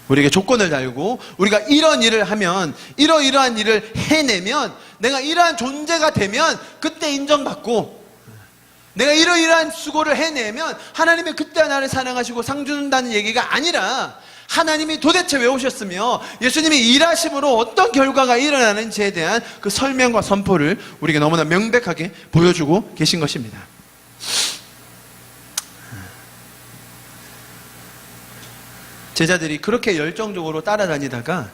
우리에게 조건을 달고 우리가 이런 일을 하면, 이러이러한 일을 해내면, 내가 이러한 존재가 되면 그때 인정받고, 내가 이러이러한 수고를 해내면 하나님이 그때 나를 사랑하시고 상 준다는 얘기가 아니라, 하나님이 도대체 왜 오셨으며 예수님이 일하심으로 어떤 결과가 일어나는지에 대한 그 설명과 선포를 우리에게 너무나 명백하게 보여주고 계신 것입니다. 제자들이 그렇게 열정적으로 따라다니다가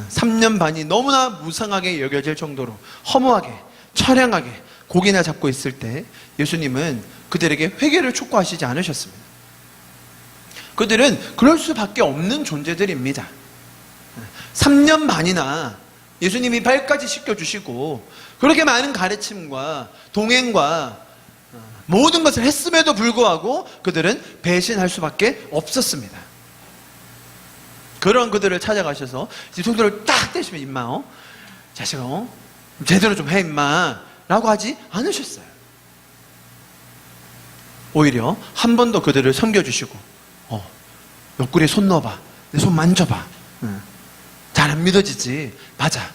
3년 반이 너무나 무상하게 여겨질 정도로 허무하게 처량하게 고기나 잡고 있을 때 예수님은 그들에게 회개를 촉구하시지 않으셨습니다. 그들은 그럴 수밖에 없는 존재들입니다. 3년 반이나 예수님이 발까지 씻겨주시고 그렇게 많은 가르침과 동행과 모든 것을 했음에도 불구하고 그들은 배신할 수밖에 없었습니다. 그런 그들을 찾아가셔서 손들을 딱 떼시면, 임마 자식아 제대로 좀 해 임마 라고 하지 않으셨어요. 오히려 한 번 더 그들을 섬겨주시고, 옆구리에 손 넣어봐, 내 손 만져봐, 잘 안 믿어지지? 맞아,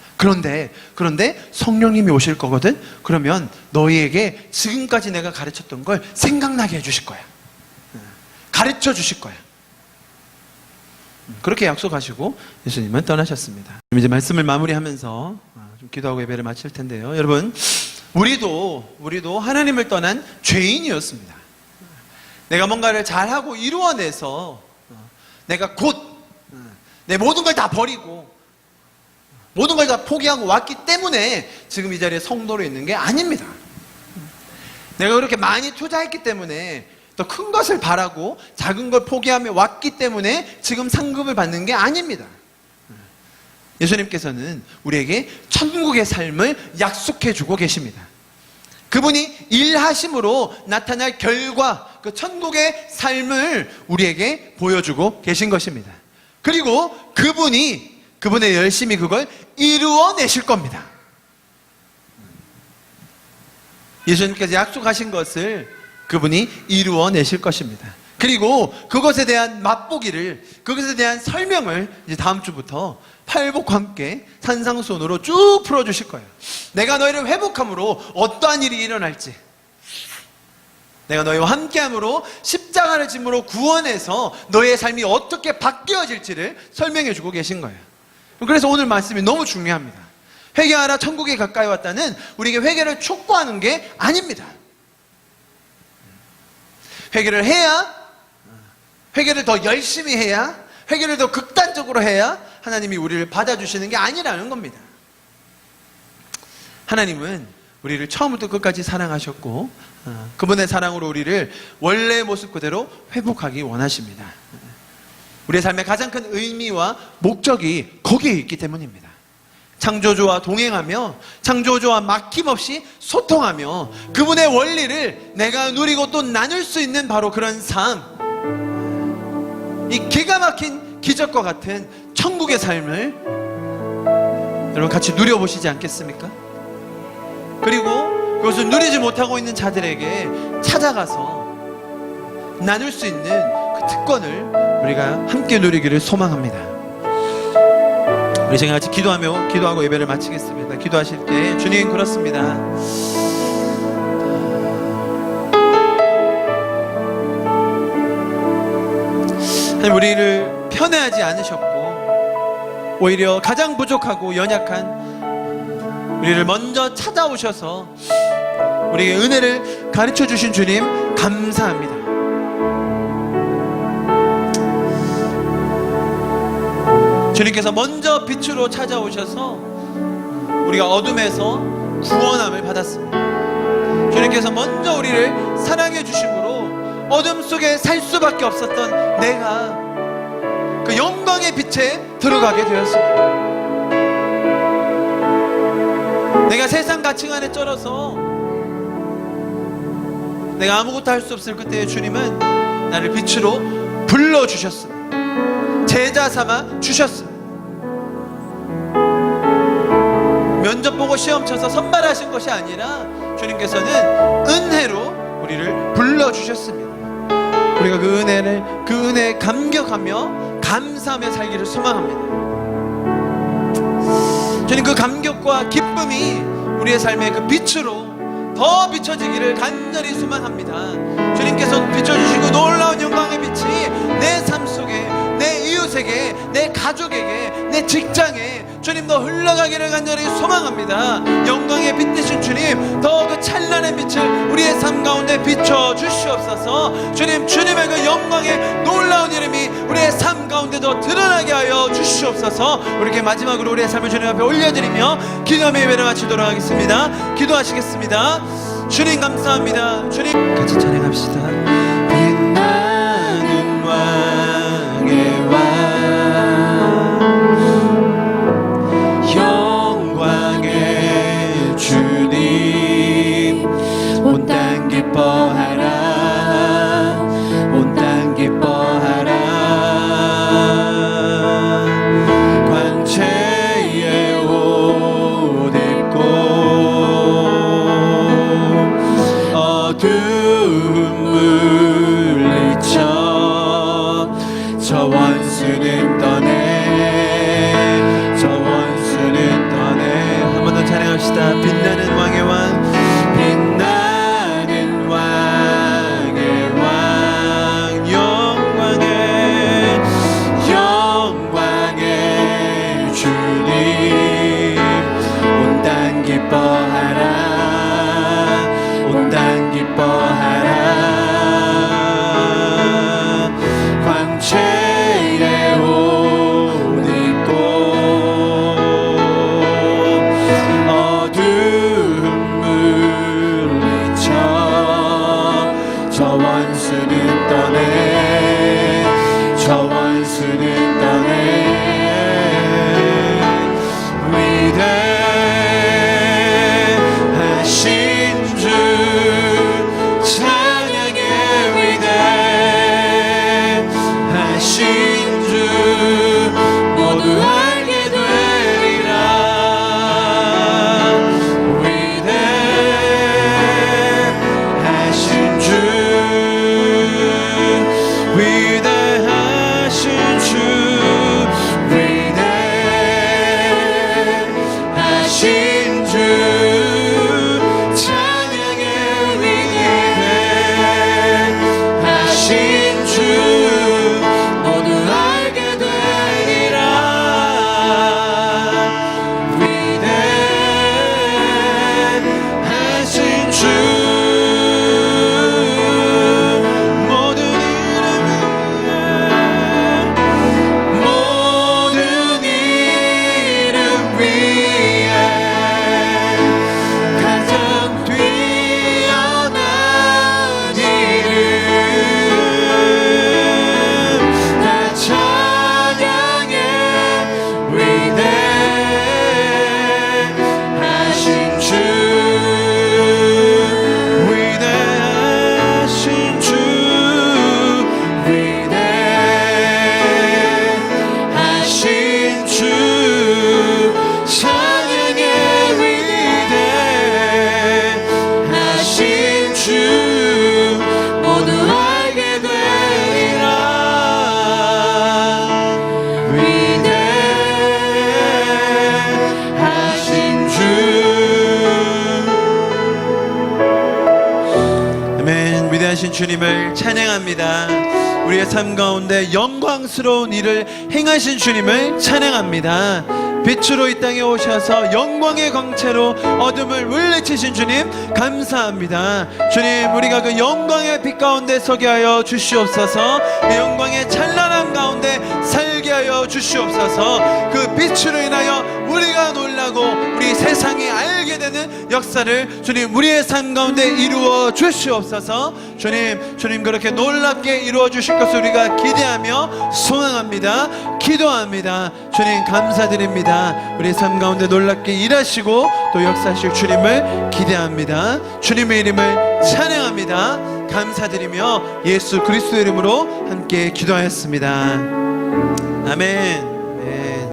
그런데 성령님이 오실 거거든. 그러면 너희에게 지금까지 내가 가르쳤던 걸 생각나게 해주실 거야. 가르쳐 주실 거야. 그렇게 약속하시고 예수님은 떠나셨습니다. 이제 말씀을 마무리하면서 좀 기도하고 예배를 마칠 텐데요. 여러분, 우리도 하나님을 떠난 죄인이었습니다. 내가 뭔가를 잘하고 이루어내서 내가 곧 내 모든 걸 다 버리고 모든 걸 다 포기하고 왔기 때문에 지금 이 자리에 성도로 있는 게 아닙니다. 내가 그렇게 많이 투자했기 때문에 더 큰 것을 바라고 작은 걸 포기하며 왔기 때문에 지금 상급을 받는 게 아닙니다. 예수님께서는 우리에게 천국의 삶을 약속해 주고 계십니다. 그분이 일하심으로 나타날 결과, 그 천국의 삶을 우리에게 보여주고 계신 것입니다. 그리고 그분의 열심히 그걸 이루어내실 겁니다. 예수님께서 약속하신 것을 그분이 이루어내실 것입니다. 그리고 그것에 대한 맛보기를, 그것에 대한 설명을 이제 다음 주부터 팔복과 함께 산상수훈으로 쭉 풀어주실 거예요. 내가 너희를 회복함으로 어떠한 일이 일어날지, 내가 너희와 함께함으로 십자가를 짐으로 구원해서 너희의 삶이 어떻게 바뀌어질지를 설명해 주고 계신 거예요. 그래서 오늘 말씀이 너무 중요합니다. 회개하라 천국에 가까이 왔다는 우리에게 회개를 촉구하는 게 아닙니다. 회개를 해야, 회개를 더 열심히 해야, 회개를 더 극단적으로 해야 하나님이 우리를 받아주시는 게 아니라는 겁니다. 하나님은 우리를 처음부터 끝까지 사랑하셨고 그분의 사랑으로 우리를 원래의 모습 그대로 회복하기 원하십니다. 우리의 삶의 가장 큰 의미와 목적이 거기에 있기 때문입니다. 창조주와 동행하며 창조주와 막힘없이 소통하며 그분의 원리를 내가 누리고 또 나눌 수 있는 바로 그런 삶, 이 기가 막힌 기적과 같은 천국의 삶을 여러분 같이 누려보시지 않겠습니까? 그리고 그것을 누리지 못하고 있는 자들에게 찾아가서 나눌 수 있는 그 특권을 우리가 함께 누리기를 소망합니다. 우리 시간 같이 기도하고 예배를 마치겠습니다. 기도하실 때 주님, 그렇습니다. 하나님, 우리를 편애하지 않으셨고 오히려 가장 부족하고 연약한 우리를 먼저 찾아오셔서 우리에게 은혜를 가르쳐 주신 주님, 감사합니다. 주님께서 먼저 빛으로 찾아오셔서 우리가 어둠에서 구원함을 받았습니다. 주님께서 먼저 우리를 사랑해 주심으로 어둠 속에 살 수밖에 없었던 내가 그 영광의 빛에 들어가게 되었습니다. 내가 세상 가치관에 쩔어서 내가 아무것도 할 수 없을 그때에 주님은 나를 빛으로 불러주셨습니다. 제자 삼아 주셨습니다. 면접 보고 시험 쳐서 선발하신 것이 아니라 주님께서는 은혜로 우리를 불러주셨습니다. 우리가 그 은혜에 감격하며 감사하며 살기를 소망합니다. 주님, 그 감격과 기쁨이 우리의 삶의 그 빛으로 더 비춰지기를 간절히 소망합니다. 주님께서 비춰주시고 놀라운 영광의 빛이 내 삶 속에, 내 이웃에게, 내 가족에게, 내 직장에 주님 더 흘러가기를 간절히 소망합니다. 영광의 빛 되신 주님, 더 그 찬란한 빛을 우리의 삶 가운데 비춰 주시옵소서. 주님, 주님의 그 영광의 놀라운 이름이 우리의 삶 가운데 더 드러나게 하여 주시옵소서. 우리에게 마지막으로 우리의 삶을 주님 앞에 올려드리며 기도하며 예배를 마치도록 하겠습니다. 기도하시겠습니다. 주님, 감사합니다. 주님, 같이 찬양합시다. 빛나는 왕의 왕, 영광의 주님, 온 땅 기뻐하라, 온 땅 기뻐하라. 광채의 옷 입고 어두운 물리쳐 저 원수는 떠내, 저 원수는 떠내. 기뻐하라. 광채의 옷 입고 어두운 물리쳐 저 원수는 떠내 저 원수는 떠내 위대하신 주 찬양의 위대하신 주 모두 알게 되리라. 위대하신 주 위대하신 주 위대하신 주 찬양의 위대하신 주 모두 알게 되리라. 위대하신 주 모든 이름 위에 가장 뛰어난 이름 다 찬양해. 위대하신 주 위대하신 주 위대하신 주 찬양의 위대하신 주 모두 알게 되리라. 위대하신 주. 아멘. 위대하신 주님을 찬양합니다. 우리의 삶 가운데 영광스러운 일을 행하신 주님을 찬양합니다. 빛으로 이 땅에 오셔서 영광의 광채로 어둠을 물리치신 주님 감사합니다. 주님, 우리가 그 영광의 빛 가운데 서게 하여 주시옵소서. 그 영광의 찬란한 가운데 살게 하여 주시옵소서. 그 빛으로 인하여 우리가 놀라고 우리 세상이 알게 되는 역사를 주님 우리의 삶 가운데 이루어 주시옵소서. 주님 그렇게 놀랍게 이루어 주실 것을 우리가 기대하며 소망합니다. 기도합니다. 주님 감사드립니다. 우리의 삶 가운데 놀랍게 일하시고 또 역사하실 주님을 기대합니다. 주님의 이름을 찬양합니다. 감사드리며 예수 그리스도의 이름으로 함께 기도하였습니다. 아멘.